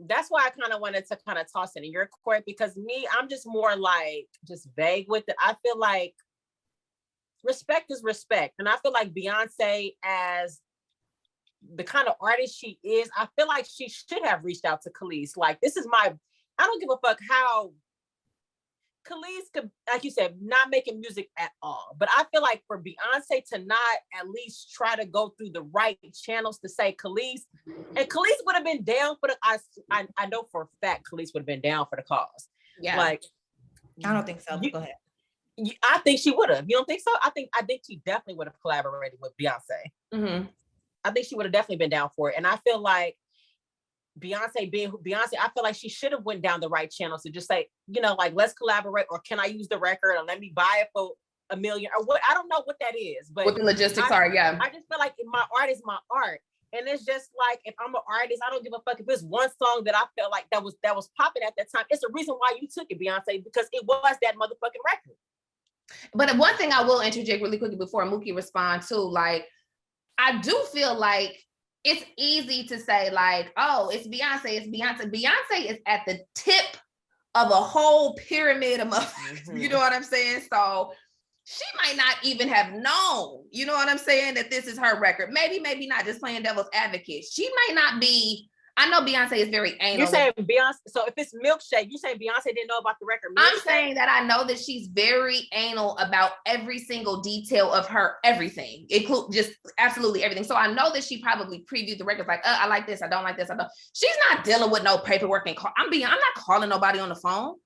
that's why I kind of wanted to kind of toss it in your court, because I'm just more like just vague with it. I feel like respect is respect. And I feel like Beyonce, as the kind of artist she is, I feel like she should have reached out to Khalees. Like, I don't give a fuck how Khalees could, like you said, not making music at all. But I feel like for Beyonce to not at least try to go through the right channels to say Khalees, and Khalees would have been down for I know for a fact Khalees would have been down for the cause. Yeah. Like, I don't think so. Go ahead. I think she would have. You don't think so? I think she definitely would have collaborated with Beyonce. Mm-hmm. I think she would have definitely been down for it. And I feel like Beyonce being Beyonce, I feel like she should have went down the right channels to just say, you know, like, let's collaborate, or can I use the record, or let me buy it for $1 million, or what? I don't know what that is, but what the logistics are. Yeah, I just feel like my art is my art, and it's just like, if I'm an artist, I don't give a fuck if it's one song that I felt like that was popping at that time. It's the reason why you took it, Beyonce, because it was that motherfucking record. But one thing I will interject really quickly before Mookie responds to, like, I do feel like it's easy to say, like, oh, it's Beyonce. Beyonce is at the tip of a whole pyramid of you know what I'm saying? So she might not even have known, you know what I'm saying, that this is her record. Maybe not, just playing devil's advocate. She might not be. I know Beyonce is very anal. You're saying Beyonce, so if it's Milkshake, you saying Beyonce didn't know about the record Milkshake? I'm saying that I know that she's very anal about every single detail of her everything, include just absolutely everything. So I know that she probably previewed the records like, I like this, I don't like this, I don't. She's not dealing with no paperwork and I'm not calling nobody on the phone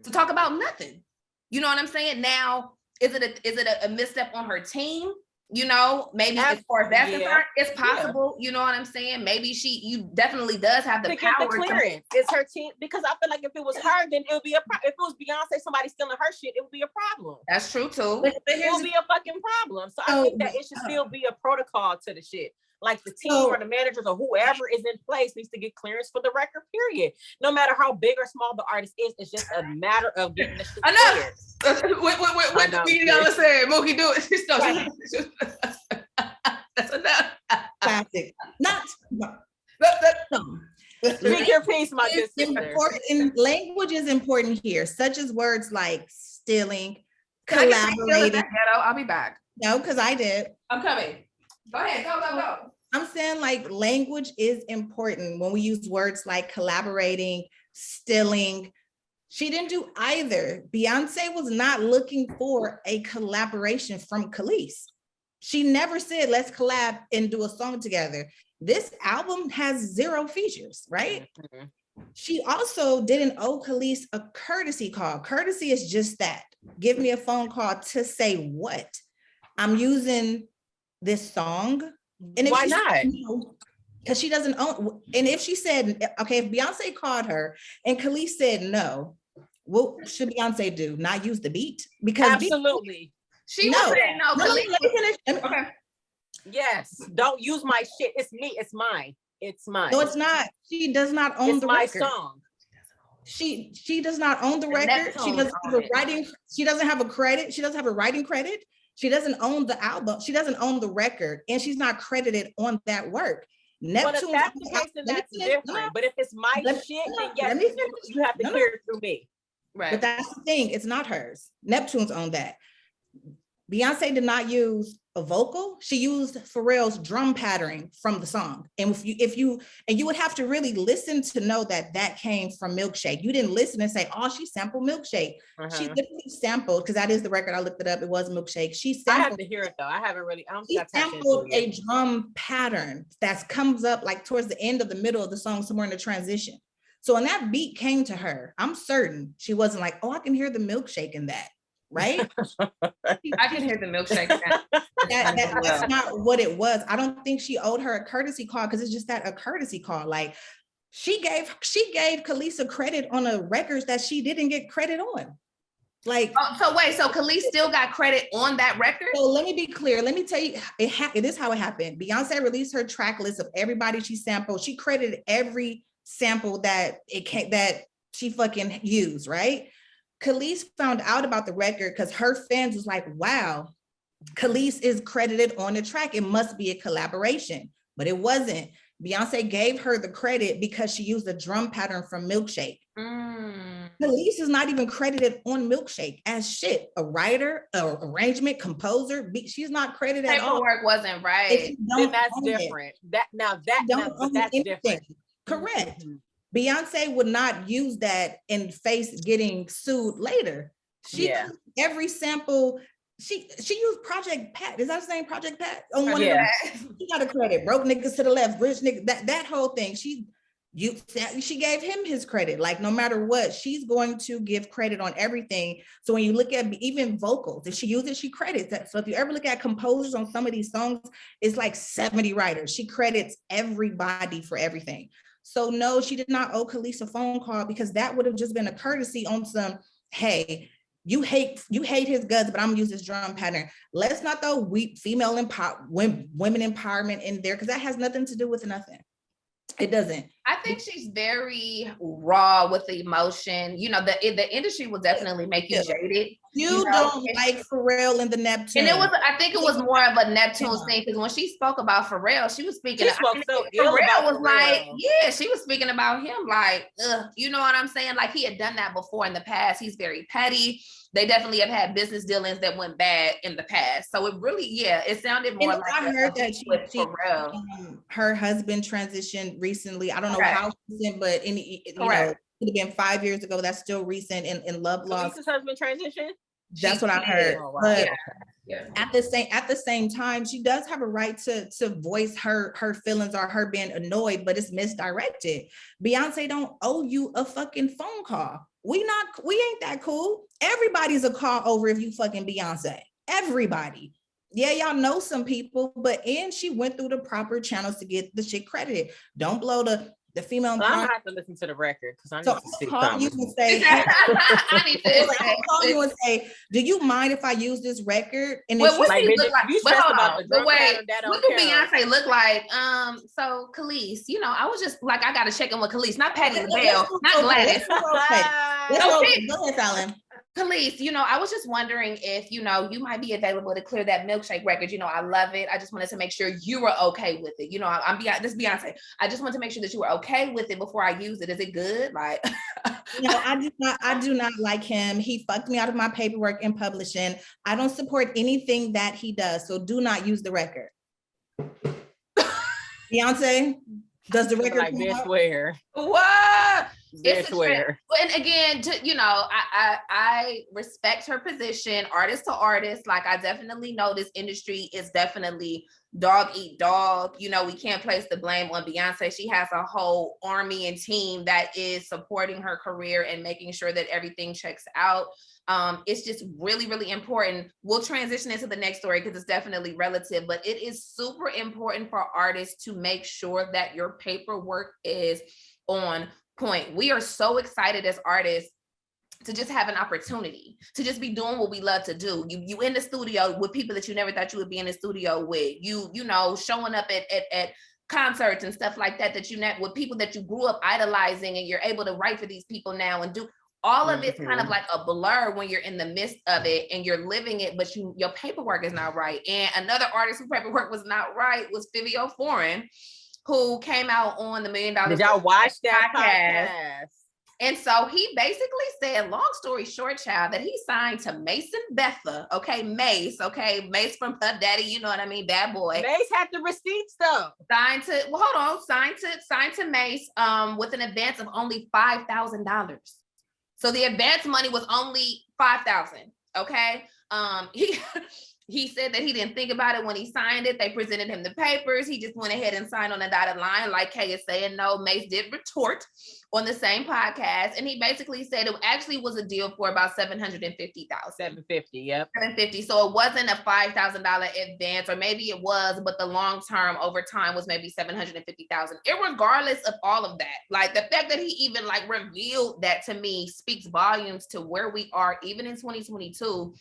to talk about nothing. You know what I'm saying? Now, Is it a misstep on her team? You know, maybe as far as that's concerned, it's possible. You know what I'm saying? Maybe you definitely does have the to power get the clearance. It's her team, because I feel like if it was her, then it would be a problem. If it was Beyonce, somebody stealing her shit, it would be a problem. That's true too. It will be a fucking problem. So I think that it should still be a protocol to the shit. Like the team or the managers or whoever is in place needs to get clearance for the record, period. No matter how big or small the artist is, it's just a matter of getting the shit cleared. What do you gotta say? Mookie, do it. That's enough. Classic. Not. Speak your piece, my good sister. Language is important here, such as words like stealing, collaborating. I'll be back. No, because I did. I'm coming. Go ahead. Go. I'm saying like language is important when we use words like collaborating, stealing. She didn't do either. Beyonce was not looking for a collaboration from Khalees. She never said, let's collab and do a song together. This album has 0 features, right? Mm-hmm. She also didn't owe Khalees a courtesy call. Courtesy is just that. Give me a phone call to say what? I'm using this song. And why not? Because she doesn't own. And if she said, okay, if Beyonce called her and Khalees said no, what should Beyonce do? Not use the beat? Because absolutely. She was saying no. Let me finish. Okay. Yes, don't use my shit. It's me. It's mine. It's mine. No, it's not. She does not own the record. It's my song. She does not own the record. She doesn't have a writing. She doesn't have a credit. She doesn't have a writing credit. She doesn't own the album. She doesn't own the record, and she's not credited on that work. Neptune. Well, if that's the case, then that's different. But if it's my shit, then yes, you have to hear it through me. Right. But that's the thing. It's not hers. Neptune's own that. Beyonce did not use a vocal. She used Pharrell's drum pattern from the song. And you would have to really listen to know that came from Milkshake. You didn't listen and say, oh, she sampled Milkshake. She literally sampled, because that is the record. I looked it up. It was Milkshake. I have to hear it though. I haven't really, I don't think she sampled a drum pattern that comes up like towards the end of the middle of the song, somewhere in the transition. So when that beat came to her, I'm certain she wasn't like, oh, I can hear the Milkshake in that. Right? I can hear the Milkshake. That's not what it was. I don't think she owed her a courtesy call, because it's just that, a courtesy call. Like she gave Khalees credit on a records that she didn't get credit on. Like, so Khalees still got credit on that record? So let me be clear. Let me tell you, it is how it happened. Beyonce released her track list of everybody she sampled. She credited every sample that she fucking used, right? Khalees found out about the record because her fans was like, wow, Khalees is credited on the track. It must be a collaboration, but it wasn't. Beyonce gave her the credit because she used a drum pattern from Milkshake. Khalees is not even credited on Milkshake as shit. A writer, arrangement, composer, she's not credited at all. Paperwork wasn't right. Then that's different. That's different. Correct. Mm-hmm. Beyonce would not use that and face getting sued later. Every sample, she used Project Pat. Is that the same Project Pat? On one of them, she got a credit. Broke niggas to the left, rich niggas. That whole thing. She gave him his credit. Like no matter what, she's going to give credit on everything. So when you look at even vocals, if she uses, she credits that. So if you ever look at composers on some of these songs, it's like 70 writers. She credits everybody for everything. So no, she did not owe Khalees a phone call, because that would have just been a courtesy on some, hey, you hate his guts, but I'm gonna use this drum pattern. Let's not throw women empowerment in there, because that has nothing to do with nothing. It doesn't. I think she's very raw with the emotion. You know, the industry will definitely make you jaded. You don't like Pharrell and the Neptune. And I think it was more of a Neptune thing, because when she spoke about Pharrell, she was speaking. Pharrell was like, she was speaking about him like, you know what I'm saying? Like he had done that before in the past. He's very petty. They definitely have had business dealings that went bad in the past. So it really, it sounded more like I heard that her husband transitioned recently. I don't know how recent, but it could have been 5 years ago. That's still recent in Love Lost. Khalees' husband transitioned? That's what I heard. Oh, wow. But at the same time, she does have a right to voice her feelings or her being annoyed, but it's misdirected. Beyonce don't owe you a fucking phone call. we ain't that cool. Everybody's a call over if you fucking Beyonce. Everybody. Yeah, y'all know some people, and she went through the proper channels to get the shit credited. Don't blow the female. I'm gonna have to listen to the record because I need to see call you and say, I need to call you and say, do you mind if I use this record? And well, what like, do you look like? You stressed about the drum pattern, what do Beyonce look like? So Khalees, I was just like, I gotta check in with Khalees, not Patti LaBelle, not Gladys. Go ahead, Fallon. Khalees, I was just wondering if, you might be available to clear that milkshake record. I love it. I just wanted to make sure you were okay with it. This Beyonce. I just want to make sure that you were okay with it before I use it. Is it good? Like, I do not like him. He fucked me out of my paperwork in publishing. I don't support anything that he does. So do not use the record. Beyonce, does the record like this where? What? It's where. And again, I respect her position, artist to artist. Like, I definitely know this industry is definitely dog eat dog. We can't place the blame on Beyonce. She has a whole army and team that is supporting her career and making sure that everything checks out. It's just really, really important. We'll transition into the next story because it's definitely relative, but it is super important for artists to make sure that your paperwork is on point. We are so excited as artists to just have an opportunity to just be doing what we love to do. You in the studio with people that you never thought you would be in the studio with. You showing up at concerts and stuff like that with people that you grew up idolizing, and you're able to write for these people now and do all of it's kind of like a blur when you're in the midst of it and you're living it, but your paperwork is not right. And another artist whose paperwork was not right was Fivio Foreign, who came out on the $1 Million. Did y'all watch that podcast? And so he basically said, long story short, child, that he signed to Mason Betha, Mace from Puff Daddy, you know what I mean, bad boy. Mace had the receipts though. Signed to Mace with an advance of only $5,000. So the advance money was only $5,000. Okay. He said that he didn't think about it when he signed it. They presented him the papers. He just went ahead and signed on the dotted line, like Kay is saying. No, Mace did retort on the same podcast. And he basically said it actually was a deal for about $750,000. $750, yep. $750. So it wasn't a $5,000 advance, or maybe it was, but the long term over time was maybe $750,000. Irregardless of all of that, like the fact that he even like revealed that to me speaks volumes to where we are even in 2022.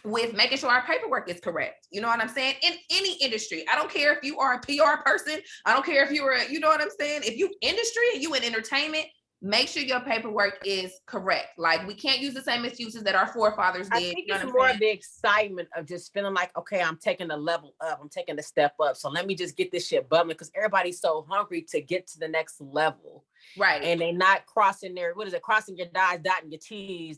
With making sure our paperwork is correct. You know what I'm saying? In any industry. I don't care if you are a PR person. I don't care if you were, you know what I'm saying? If you industry and you in entertainment, make sure your paperwork is correct. Like, we can't use the same excuses that our forefathers did. I think it's more of the excitement of just feeling like, okay, I'm taking the level up. I'm taking the step up. So let me just get this shit bubbling, because everybody's so hungry to get to the next level. Right. And they not crossing crossing your I's, dotting your T's.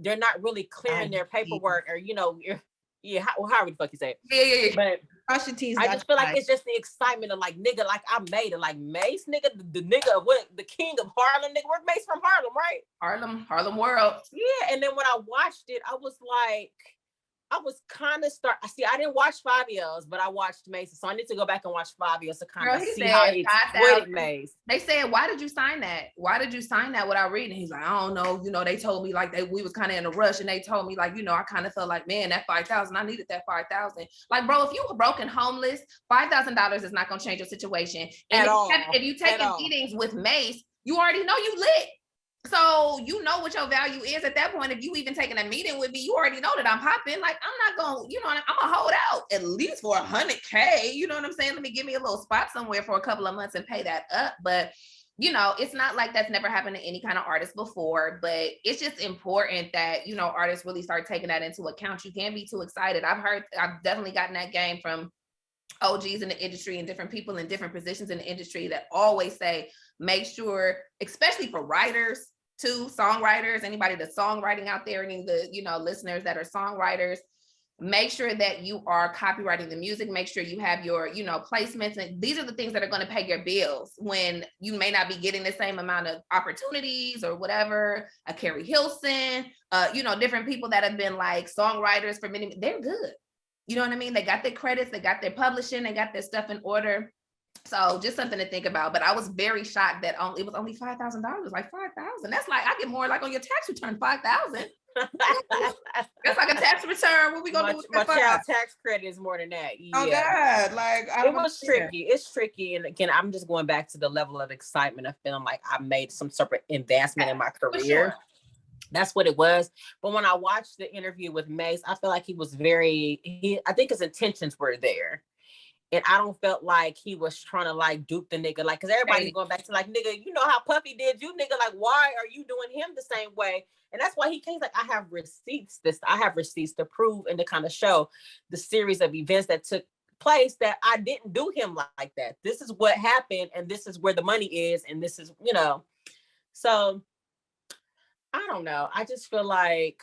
They're not really clearing their paperwork, or however the fuck you say it. Yeah. But cross your T's. I just feel like it's just the excitement of like, nigga, like I made it. Like Mace, nigga, the nigga, the king of Harlem, nigga. We're Mace from Harlem, right? Harlem world. Yeah, and then when I watched it, I was kind of I didn't watch Fabio's, but I watched Mace's, so I need to go back and watch Fabio's to kind of see how he exploited Mace. They said, why did you sign that? Why did you sign that without reading? He's like, I don't know. They told me like we was kind of in a rush, and they told me like, I kind of felt like, man, that $5,000, I needed that $5,000. Like, bro, if you were broke and homeless, $5,000 is not gonna change your situation. And if you taking meetings with Mace, you already know you lit. So you know what your value is at that point. If you even taking a meeting with me, you already know that I'm popping. Like, I'm not going, I'm gonna hold out at least for $100K. You know what I'm saying? Let me give me a little spot somewhere for a couple of months and pay that up. But it's not like that's never happened to any kind of artist before, but it's just important that, artists really start taking that into account. You can't be too excited. I've definitely gotten that game from OGs in the industry and different people in different positions in the industry that always say, make sure, especially for writers too, songwriters, anybody that's songwriting out there, any of the, listeners that are songwriters, make sure that you are copywriting the music, make sure you have your, placements. And these are the things that are going to pay your bills when you may not be getting the same amount of opportunities or whatever. A Carrie Hilson, different people that have been like songwriters for many, they're good. You know what I mean? They got their credits, they got their publishing, they got their stuff in order. So just something to think about. But I was very shocked that it was only $5,000. Like 5,000. That's like I get more like on your tax return, 5,000. That's like a tax return. What we gonna do with my that? child tax credit is more than that. Oh God, like it was tricky. It's tricky, and again, I'm just going back to the level of excitement of feeling like I made some sort of advancement in my career. Sure. That's what it was. But when I watched the interview with Mace, I felt like he was I think his intentions were there. And I don't felt like he was trying to like dupe the nigga. Like, cause everybody's going back to like, nigga, you know how Puffy did you, nigga. Like, why are you doing him the same way? And that's why he came like, I have receipts to prove and to kind of show the series of events that took place that I didn't do him like that. This is what happened, and this is where the money is, and this is, so I don't know. I just feel like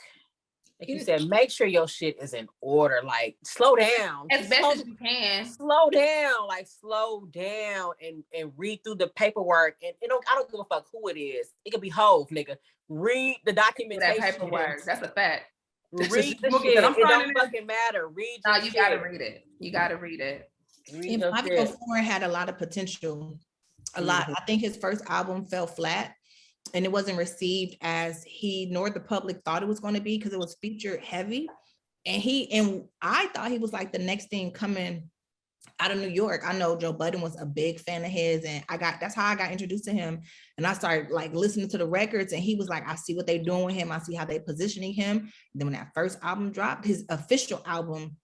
you said, make sure your shit is in order. Like, slow down. As best as you can. Slow down. Like, slow down and read through the paperwork. And I don't give a fuck who it is. It could be Hove, nigga. Read the documentation. That paperwork. That's a fact. Read the shit. It don't fucking matter. Read No, you gotta read it. You gotta read it. Read Bobby Foreign had a lot of potential. A lot. I think his first album fell flat. And it wasn't received as he nor the public thought it was going to be, because it was feature heavy. And I thought he was like the next thing coming out of New York. I know Joe Budden was a big fan of his, and that's how I got introduced to him. And I started like listening to the records, and he was like, I see what they're doing with him. I see how they're positioning him. And then when that first album dropped, his official album,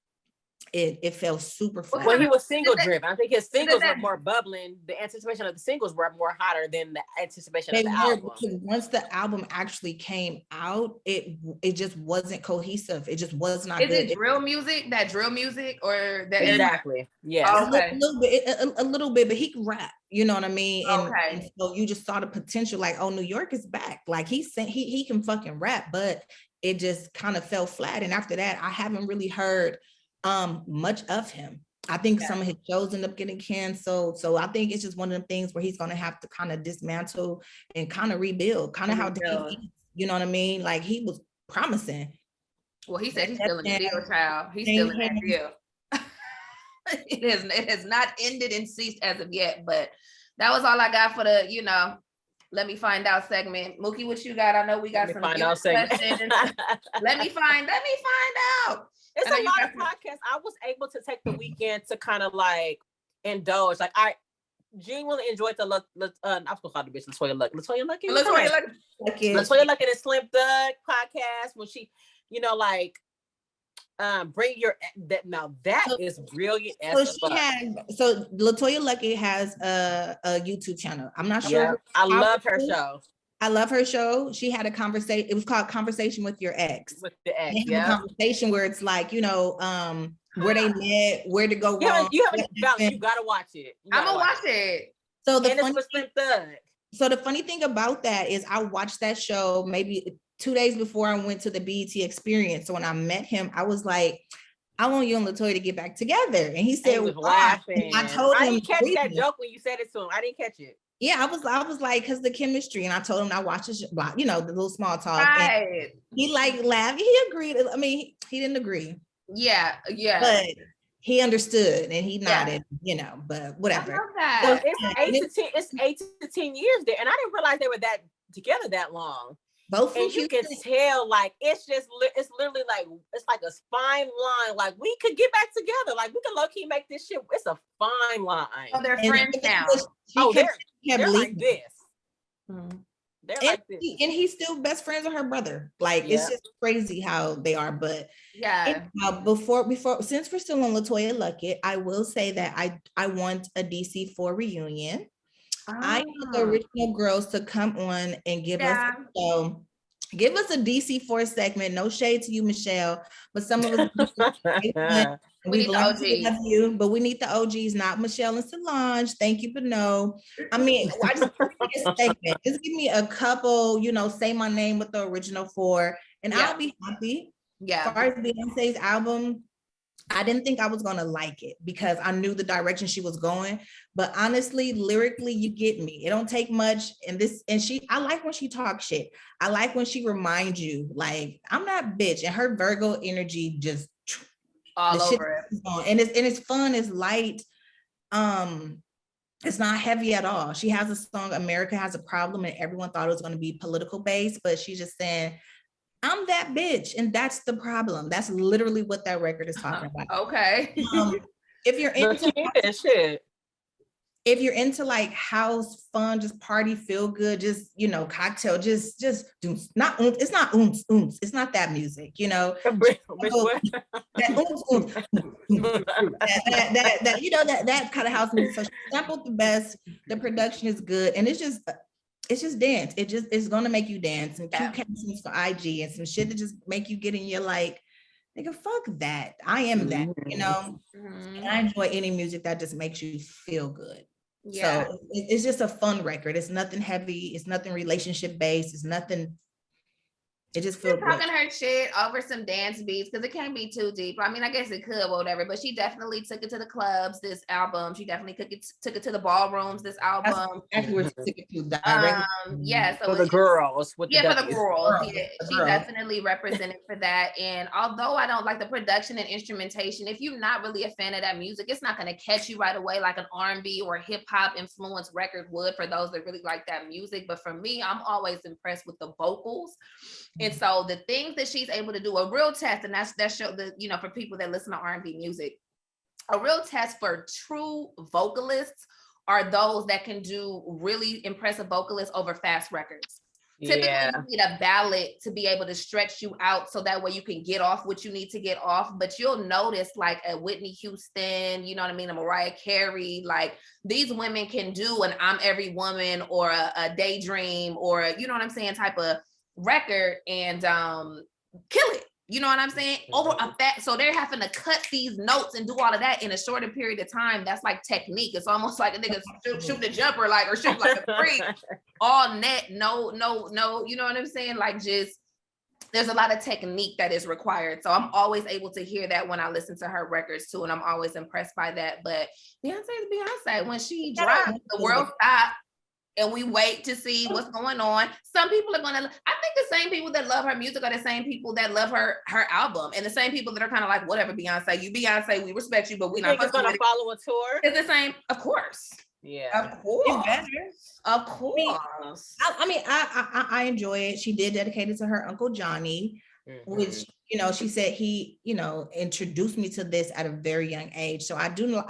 it fell super flat. Well, he was single driven. I think his singles were more bubbling. The anticipation of the singles were more hotter than the anticipation of the album. Because once the album actually came out, it just wasn't cohesive. It just was not good. Is it drill music? That drill music or that? Exactly. Yeah. Oh, okay. A little bit, but he can rap. You know what I mean? And so you just saw the potential. Like, oh, New York is back. Like he can fucking rap, but it just kind of fell flat. And after that, I haven't really heard much of him. I think some of his shows end up getting canceled. So I think it's just one of them things where he's going to have to kind of dismantle and kind of rebuild, kind of how you know what I mean? Like he was promising. Well, he said he's still in the deal, child. He's still in that deal. It has not ended and ceased as of yet, but that was all I got for the, let me find out segment. Mookie, what you got? I know we got some questions. Let me find out. It's a lot of podcasts. I was able to take the weekend to kind of like indulge. Like I genuinely enjoyed the I'm supposed to call the bitch Latoya Luckett. Latoya Luckett and Slim Thug podcast when she, bring your that is brilliant. So Latoya Luckett has a YouTube channel. I'm not sure. Yeah, I love her show. I love her show. She had a conversation. It was called Conversation with Your Ex. With the ex, a conversation where it's like, where they met, where to go wrong. You gotta watch it. I'm gonna watch it. So the funny thing about that is I watched that show maybe 2 days before I went to the BET experience. So when I met him, I was like, I want you and Latoya to get back together. And he said, he was laughing. I told him. I didn't catch that joke when you said it to him. I didn't catch it. Yeah, I was like, because the chemistry, and I told him I watched the the little small talk. Right. He like laughed. He agreed. I mean, he didn't agree. Yeah. But he understood and he nodded. But whatever. I love that. It's 8 to 10 years there, and I didn't realize they were that together that long. Both and you can tell, like it's literally like it's like a fine line. Like we could get back together. Like we could low key make this shit. It's a fine line. Oh, they're friends now. They're like this. They're like this. And he's still best friends with her brother. Like it's just crazy how they are. But before since we're still on Latoya Luckett, I will say that I want a DC4 reunion. I want the original girls to come on and give us a DC4 segment. No shade to you, Michelle, but some of us we need the OGs. You, but we need the OGs, not Michelle and Solange. Thank you, but no. I mean, I just a segment. Just give me a couple, say my name with the original 4, and I'll be happy. Yeah. As far as Beyonce's album, I didn't think I was going to like it because I knew the direction she was going, but honestly, lyrically, you get me. It don't take much. And I like when she talks shit. I like when she reminds you, like, I'm not bitch. And her Virgo energy just all over it. And it's fun, it's light. It's not heavy at all. She has a song, America Has a Problem, and everyone thought it was going to be political based, but she's just saying, I'm that bitch, and that's the problem. That's literally what that record is talking about. Okay. If you're into like house fun, just party, feel good, just cocktail, just not it's not it's not that music, that kind of house music. So she sampled the best. The production is good, and it's just dance. It's gonna make you dance and cute captions for IG and some shit to just make you get in your like, nigga, fuck that. I am that, And I enjoy any music that just makes you feel good. Yeah. So it's just a fun record. It's nothing heavy. It's nothing relationship based. It's nothing. It just feels good. Talking her shit over some dance beats because it can't be too deep. I mean, I guess it could, whatever. But she definitely took it to the clubs. This album, she definitely took it to the ballrooms. This album, actually, took it to yeah. So for the girls, for the girls, yeah. She definitely represented for that. And although I don't like the production and instrumentation, if you're not really a fan of that music, it's not going to catch you right away like an R&B or hip hop influenced record would for those that really like that music. But for me, I'm always impressed with the vocals. And so the things that she's able to do, a real test, and that show the, for people that listen to R&B music, a real test for true vocalists are those that can do really impressive vocalists over fast records. Typically, you need a ballad to be able to stretch you out so that way you can get off what you need to get off. But you'll notice like a Whitney Houston, you know what I mean, a Mariah Carey, like these women can do an I'm Every Woman or a Daydream or, you know what I'm saying, type of record and kill it. You know what I'm saying? Over a fat, so they're having to cut these notes and do all of that in a shorter period of time. That's like technique. It's almost like a nigga shoot a jumper, like, or shoot like a freak, all net, no, you know what I'm saying? Like, just there's a lot of technique that is required. So I'm always able to hear that when I listen to her records too, and I'm always impressed by that. But Beyonce's Beyonce. When she dropped, the world stopped. And we wait to see what's going on. Some people are gonna, I think the same people that love her music are the same people that love her album. And the same people that are kind of like, whatever, Beyonce, you Beyonce, we respect you, but we're not gonna follow a tour. It's the same, of course. Yeah. Of course. Of course. I enjoy it. She did dedicate it to her Uncle Johnny, which, she said he, introduced me to this at a very young age. So I do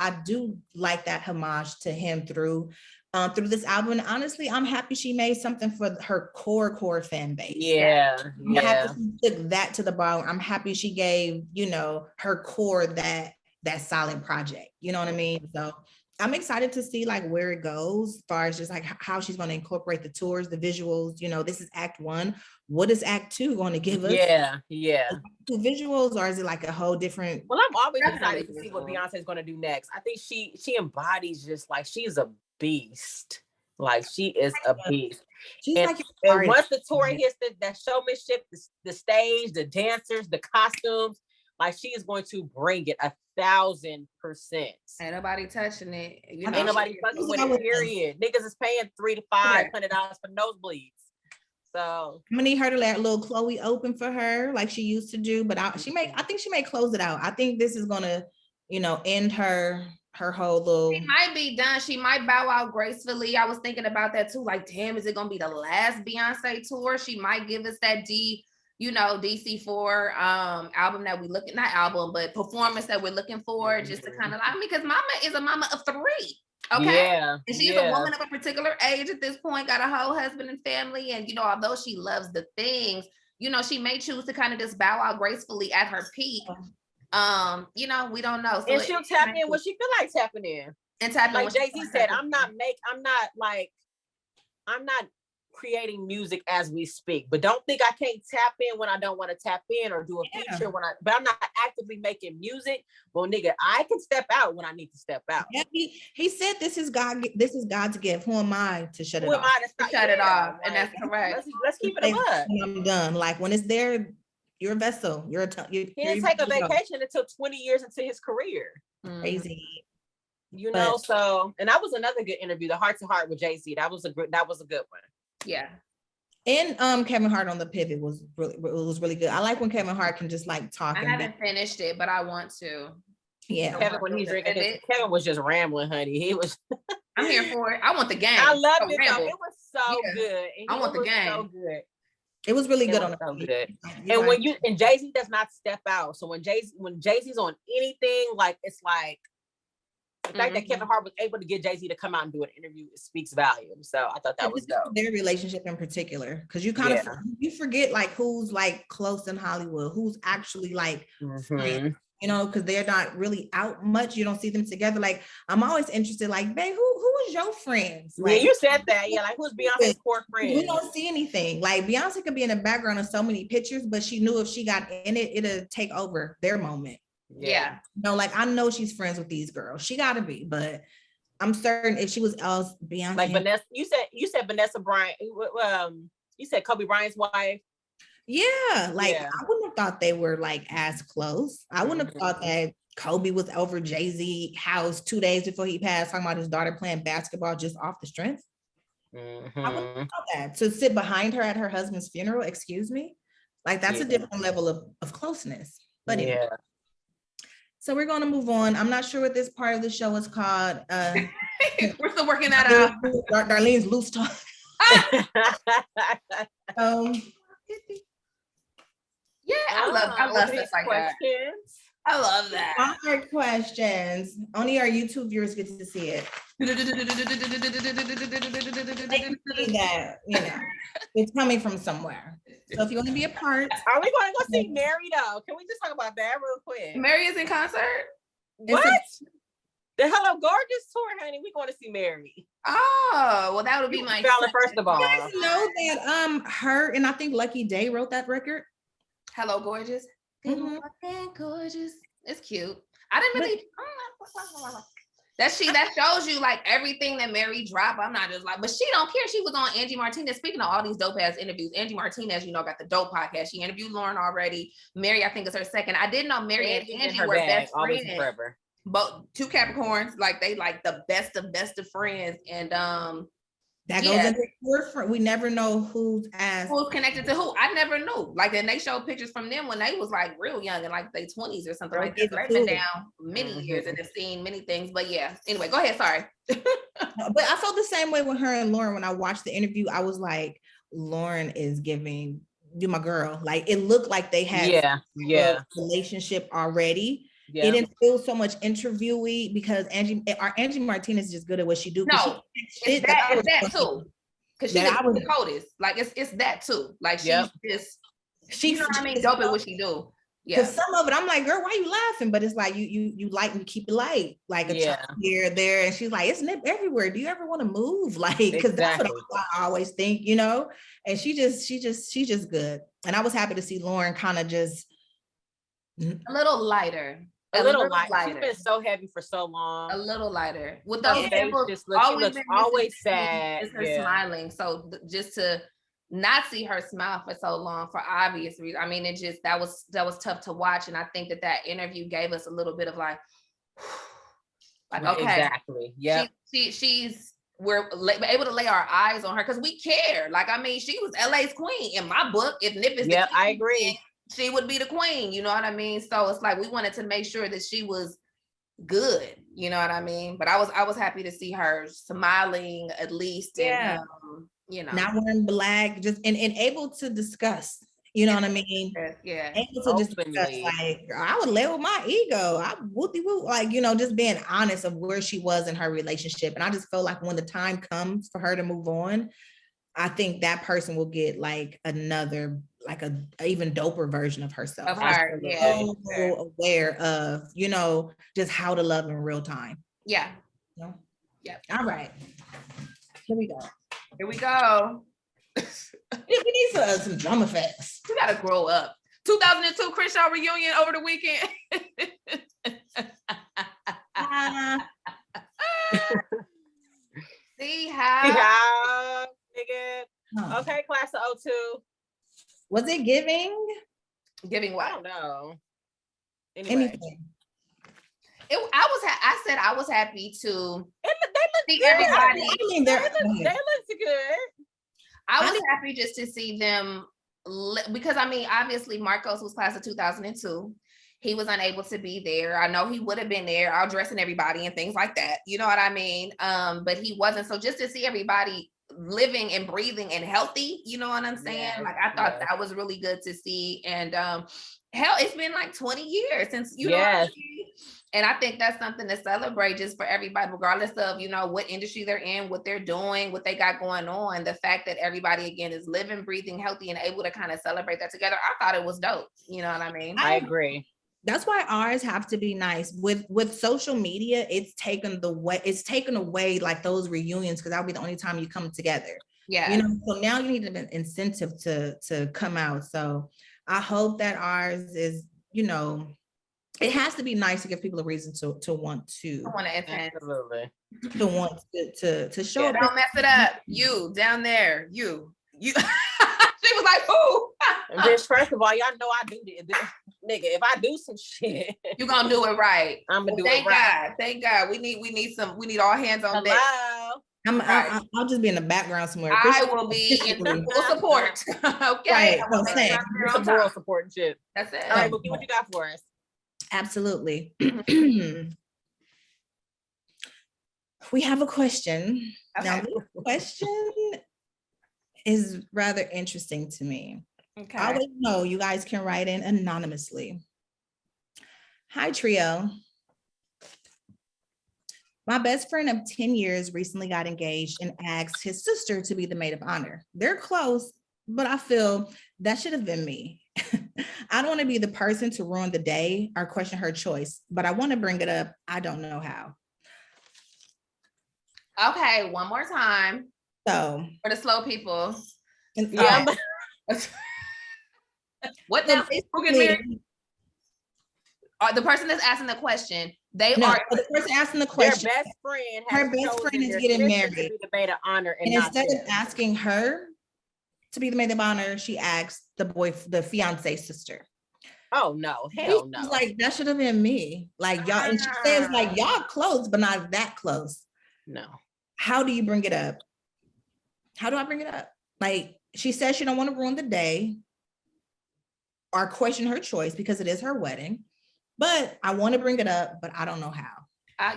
like that homage to him through this album. And honestly, I'm happy she made something for her core fan base. I'm happy she took that to the bottom. I'm happy she gave, her core that solid project. You know what I mean? So I'm excited to see like where it goes as far as just like how she's going to incorporate the tours, the visuals. This is Act 1. What is Act 2 going to give us? Two visuals, or is it like a whole different? Well, I'm always excited to see what Beyonce is going to do next. I think she embodies just like she's a beast. Like she is a beast. She's and once the touring hits, that showmanship, the stage, the dancers, the costumes, like she is going to bring it 1,000%. Ain't nobody touching it. Ain't nobody fucking with it. Period. Niggas is paying $300 to $500 for nosebleeds. So I'm gonna need her to let little Chloe open for her like she used to do. But I think she may close it out. I think this is gonna, end her whole little. She might be done. She might bow out gracefully. I was thinking about that too. Like, damn, is it gonna be the last Beyonce tour? She might give us that DC4 album that we looking, not album, but performance that we're looking for, just to kind of like, because Mama is a mama of 3. Okay. Yeah. And she's a woman of a particular age at this point, got a whole husband and family. And, although she loves the things, she may choose to kind of just bow out gracefully at her peak. We don't know. So and she'll tap in when she feel like tapping in. And tapping, like Jay-Z said, I'm not creating music as we speak, but don't think I can't tap in when I don't want to tap in or do a feature but I'm not actively making music. Well, nigga, I can step out when I need to step out. Yeah, he said this is God's gift. Who am I to shut it off? Who am I to shut it off? And that's correct. Let's keep it up. I'm done. Like when it's there, you're a vessel. He didn't take a vacation. It took 20 years into his career. Crazy. So, and that was another good interview, the Heart to Heart with Jay-Z. That was a good one. Yeah. And Kevin Hart on the Pivot was really good. I like when Kevin Hart can just like talk. I haven't finished it, but I want to. Yeah. Kevin, when he's drinking, Kevin was just rambling, honey. He was. I'm here for it. I want the game. I loved it though. It was so good. I want the game. So good. It was really good on the so good. And when Jay-Z does not step out. So when Jay-Z's on anything, like it's like the fact that Kevin Hart was able to get Jay-Z to come out and do an interview, it speaks volume. So I thought that was dope. Their relationship in particular, because you kind of you forget like who's like close in Hollywood, who's actually like friends, you know, because they're not really out much. You don't see them together. Like I'm always interested, like, babe, who is your friends? Like, yeah, you said that. Yeah, like who's Beyonce's core friend? We don't see anything. Like Beyonce could be in the background of so many pictures, but she knew if she got in it, it'll take over their moment. Yeah. No, like I know she's friends with these girls. She gotta be, but I'm certain if she was else Beyonce. Like Vanessa, you said Vanessa Bryant. You said Kobe Bryant's wife. Yeah, like I wouldn't have thought they were like as close. I wouldn't have thought that Kobe was over Jay-Z house 2 days before he passed, talking about his daughter playing basketball just off the strength. I wouldn't have thought that. To sit behind her at her husband's funeral, excuse me, like that's a different level of closeness. But anyway. So we're going to move on. I'm not sure what this part of the show is called. We're still working that out. Darlene's loose talk. Yeah, I love stuff like that. I love that. Hard questions. Only our YouTube viewers get to see it. That, you know, it's coming from somewhere. So if you want to be a part. Are we going to go see Mary though? Can we just talk about that real quick? Mary is in concert? What? The Hello Gorgeous tour, honey. We're going to see Mary. Oh, well, that would be my first of all. You guys know that her and I think Lucky Day wrote that record. Hello Gorgeous. Gorgeous. It's cute. I didn't really that shows you like everything that Mary dropped. I'm not just like, but she don't care. She was on Angie Martinez. Speaking of all these dope ass interviews, Angie Martinez, you know, got the dope podcast. She interviewed Lauren already. Mary, I think, is her second. I didn't know Mary and Angie were best friends. But two Capricorns, like they like the best of friends. And that goes into we never know who's connected to who. I never knew. Like, and they showed pictures from them when they was like real young and like they 20s or something like that. So they've been down many years and have seen many things. But yeah, anyway, go ahead. Sorry. But I felt the same way with her and Lauren. When I watched the interview, I was like, Lauren is giving you my girl. Like it looked like they had a relationship already. Yeah. It didn't feel so much interviewee because Angie Martinez is just good at what she do. No, it's that too. Because she's the coldest. Like it's that too. Like she's you know what I mean, dope at what she do. Yeah. Because some of it, I'm like, girl, why you laughing? But it's like you like and keep it light, like a child here, there, and she's like, it's nip everywhere. Do you ever want to move? Like, because that's what I always think, you know. And she's just good. And I was happy to see Lauren kind of just a little lighter. A little lighter. She's been so heavy for so long. A little lighter. With those people, she looks always sad. Is her smiling. So just to not see her smile for so long, for obvious reasons. I mean, it just that was tough to watch, and I think that interview gave us a little bit of like okay, exactly, yeah. We're able to lay our eyes on her because we care. Like, I mean, she was LA's queen in my book. If Nip is I agree. She would be the queen, you know what I mean? So it's like we wanted to make sure that she was good, you know what I mean? But I was happy to see her smiling at least, and you know, not wearing black, just and able to discuss, you know what I mean? Yeah, able to just discuss, like I would lay with my ego, I woo, like, you know, just being honest of where she was in her relationship. And I just felt like when the time comes for her to move on, I think that person will get like another, like a even doper version of herself. Of her, so aware of, you know, just how to love in real time. Yeah. You know? Yeah. All right. Here we go. We need some drum effects. We gotta grow up. 2002 Crenshaw reunion over the weekend. See how nigga. Okay, class of 02. Was it giving? Giving what? I don't know. Anyway. Anything. I was happy to see everybody. They looked good. I was happy just to see them because I mean, obviously Marcos was class of 2002. he was unable to be there. I know he would have been there, out dressing everybody and things like that. You know what I mean? But he wasn't. So just to see everybody living and breathing and healthy, you know what I'm saying? Yes, Like, I thought that was really good to see. And hell, it's been like 20 years since, you know what I mean? And I think that's something to celebrate just for everybody, regardless of, you know, what industry they're in, what they're doing, what they got going on. The fact that everybody, again, is living, breathing, healthy, and able to kind of celebrate that together. I thought it was dope. You know what I mean? I agree. That's why ours have to be nice. With social media, it's taken away like those reunions, because that'll be the only time you come together. Yeah. You know, so now you need an incentive to come out. So I hope that ours is, you know, it has to be nice to give people a reason to want to. I want to attend. Absolutely. To want to show up. Don't mess it up. You down there, you. She was like, "Ooh." Bitch, first of all, y'all know I do this. Nigga, if I do some shit, you gonna do it right. I'm gonna do it right. Thank God. We need all hands on deck. Hello. I'll just be in the background somewhere. I will be in full support. Okay. Right, moral support and shit. That's it. All right, Bookie, what you got for us? Absolutely. We have a question. Okay. Now, this question is rather interesting to me. Okay. I always know you guys can write in anonymously. Hi, trio. My best friend of 10 years recently got engaged and asked his sister to be the maid of honor. They're close, but I feel that should have been me. I don't want to be the person to ruin the day or question her choice, but I want to bring it up. I don't know how. Okay, one more time. So for the slow people. Yeah. What now? Who get married? The person that's asking the question, the person asking the question. Their best friend. Her best friend is getting married. To be the maid of honor, and instead of asking her to be the maid of honor, she asked the fiance sister. Oh no, hell no! Like that should have been me. Like y'all, and she says like y'all close, but not that close. No. How do you bring it up? How do I bring it up? Like she says she don't want to ruin the day or question her choice because it is her wedding. But I want to bring it up, but I don't know how.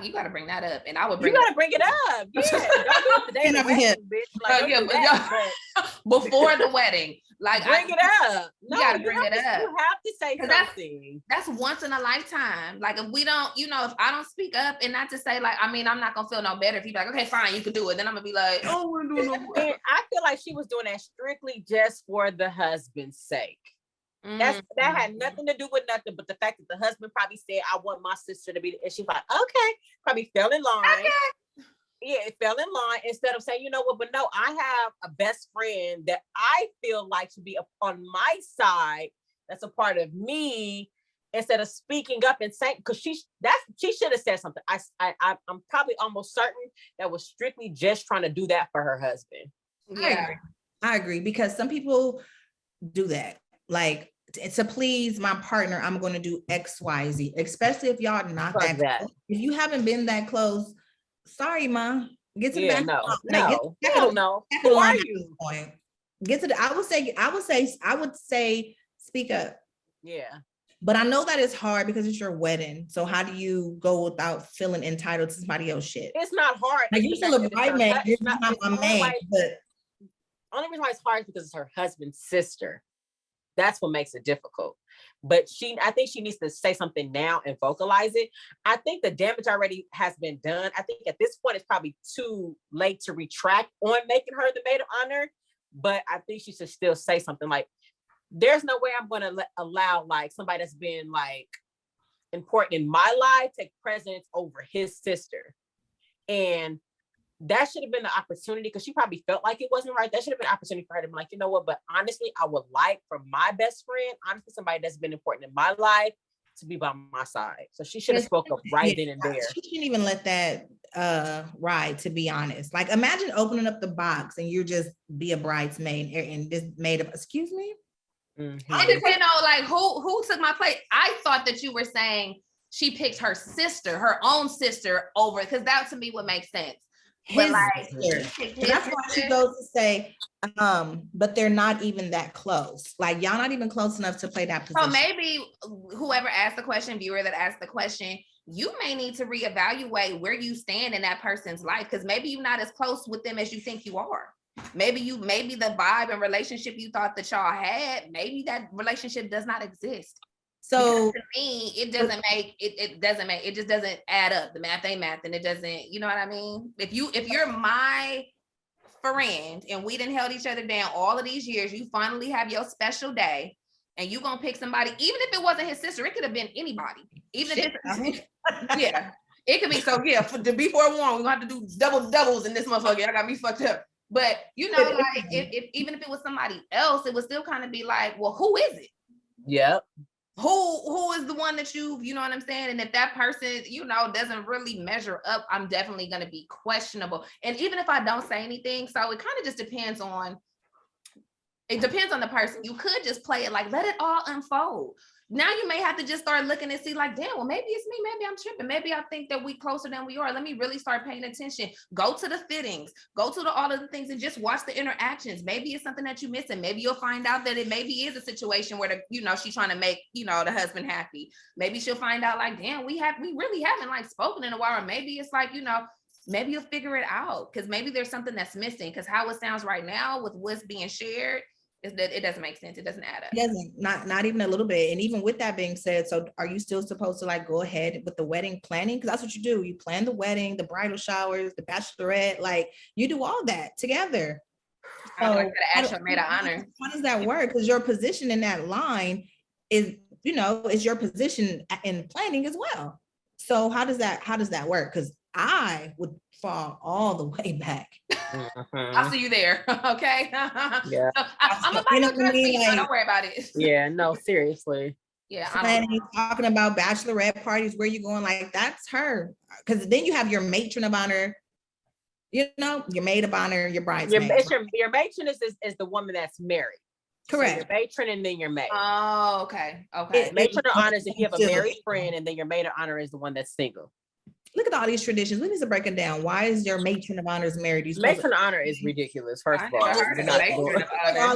You got to bring that up, and I would bring. You got to bring it up. Yeah, don't do it the day of the wedding, bitch. Like, before the wedding, like bring it up. No, you got to bring it up. You have to say something. That's once in a lifetime. Like if we don't, if I don't speak up, and not to say like, I mean, I'm not gonna feel no better if you're like, okay, fine, you can do it. Then I'm gonna be like, oh, we're doing no. I feel like she was doing that strictly just for the husband's sake. That had nothing to do with nothing, but the fact that the husband probably said, I want my sister to be, and she's like, okay, probably fell in line. Okay. Yeah, it fell in line instead of saying, you know what, but no, I have a best friend that I feel like should be on my side. That's a part of me. Instead of speaking up and saying, because she should have said something. I'm probably almost certain that was strictly just trying to do that for her husband. Yeah, I agree because some people do that. Like, to please my partner, I'm going to do X, Y, Z, especially if y'all not that close. If you haven't been that close, sorry, ma. Get to the back. No. Who are you? Get to the, I would say, speak up. Yeah. But I know that it's hard because it's your wedding. So how do you go without feeling entitled to somebody else's shit? It's not hard. Like you still a bridesmaid. You're not my maid. But only reason why it's hard is because it's her husband's sister. That's what makes it difficult. But I think she needs to say something now and vocalize it. I think the damage already has been done. I think at this point, it's probably too late to retract on making her the maid of honor. But I think she should still say something like, there's no way I'm going to allow like somebody that's been like important in my life take precedence over his sister. And that should have been the opportunity because she probably felt like it wasn't right. That should have been an opportunity for her to be like, you know what? But honestly, I would like for my best friend, honestly, somebody that's been important in my life to be by my side. So she should have spoke up right then and there. She shouldn't even let that ride, to be honest. Like imagine opening up the box and you just be a bridesmaid and just made up, excuse me? Mm-hmm. It depends on like who took my place. I thought that you were saying she picked her sister, her own sister over, because that to me would make sense. But his like, sister. he picked And his that's why she sister. goes to say, but they're not even that close. Like y'all not even close enough to play that position. So maybe whoever asked the question, viewer that asked the question, you may need to reevaluate where you stand in that person's life, because maybe you're not as close with them as you think you are. Maybe the vibe and relationship you thought that y'all had, maybe that relationship does not exist. So because to me, it just doesn't add up. The math ain't math, and it doesn't, you know what I mean? If you're my friend and we didn't held each other down all of these years, you finally have your special day and you gonna pick somebody, even if it wasn't his sister, it could have been anybody. Even if it's yeah, it could be. So yeah, to be forewarned, we're gonna have to do doubles in this motherfucker. I got me fucked up. But you know, like if even if it was somebody else, it would still kind of be like, well, who is it? Yep. Who is the one that you know what I'm saying? And if that person, doesn't really measure up, I'm definitely going to be questionable. And even if I don't say anything, so it kind of just depends on the person. You could just play it like, let it all unfold. Now you may have to just start looking and see like, damn, well, maybe it's me. Maybe I'm tripping. Maybe I think that we closer than we are. Let me really start paying attention. Go to the fittings, go to all of the things and just watch the interactions. Maybe it's something that you're missing. Maybe you'll find out that it maybe is a situation where she's trying to make, the husband happy. Maybe she'll find out like, damn, we really haven't like spoken in a while. Or maybe it's like, maybe you'll figure it out because maybe there's something that's missing, because how it sounds right now with what's being shared, it doesn't make sense. It doesn't add up. It doesn't, not even a little bit. And even with that being said, so are you still supposed to like go ahead with the wedding planning? Because that's what you do. You plan the wedding, the bridal showers, the bachelorette, like you do all that together. So, I gotta ask your maid of honor. How does that work? Because your position in that line is, is your position in planning as well. So how does that work? Because I would fall all the way back. I'll see you there. Okay. Yeah. So I'm about to dress me, so don't worry about it. Yeah, no, seriously. Yeah. Planning, talking about bachelorette parties, where you going, like that's her. Because then you have your matron of honor, your maid of honor, your bridesmaid. Your matron is the woman that's married. Correct. So your matron and then your maid. Oh, okay. Okay. Matron of honor is if you have a married friend, and then your maid of honor is the one that's single. Look at all these traditions. We need to break it down. Why is your matron of honor married? Matron of honor is ridiculous. First of all,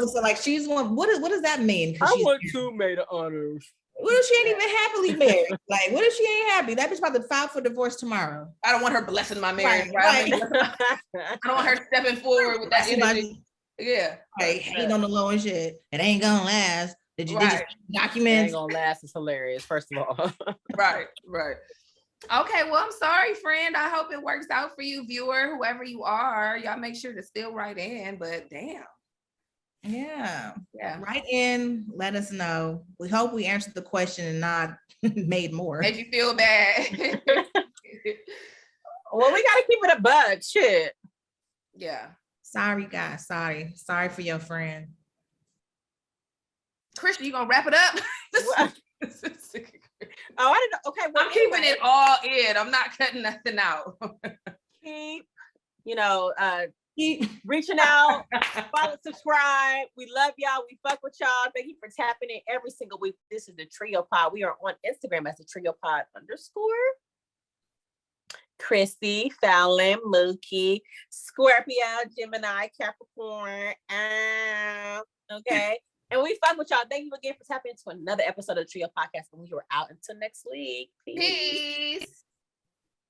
so like she's one. What does that mean? I want two maid of honors. What if she ain't even happily married? Like, what if she ain't happy? That bitch about to file for divorce tomorrow. I don't want her blessing my marriage. Right. I don't want her stepping forward with that energy. Yeah. Like, hating on the low and shit. It ain't gonna last. Did you documents? It ain't gonna last. It's hilarious, first of all. Right. Okay, well, I'm sorry, friend. I hope it works out for you, viewer, whoever you are. Y'all make sure to still write in, but damn. Yeah. Write in, let us know. We hope we answered the question and not made more. Made you feel bad. Well, we gotta keep it a bug. Shit. Yeah. Sorry, guys. Sorry for your friend. Christian, you gonna wrap it up? Oh, I didn't know. Okay, well, I'm keeping it all in. I'm not cutting nothing out. Keep reaching out, follow, subscribe. We love y'all. We fuck with y'all. Thank you for tapping in every single week. This is the Trio Pod. We are on Instagram as the Trio Pod _ Chrissy, Fallon, Mookie, Scorpio, Gemini, Capricorn. Okay. And we fuck with y'all. Thank you again for tapping into another episode of the Trio Podcast. And we are out until next week. Peace.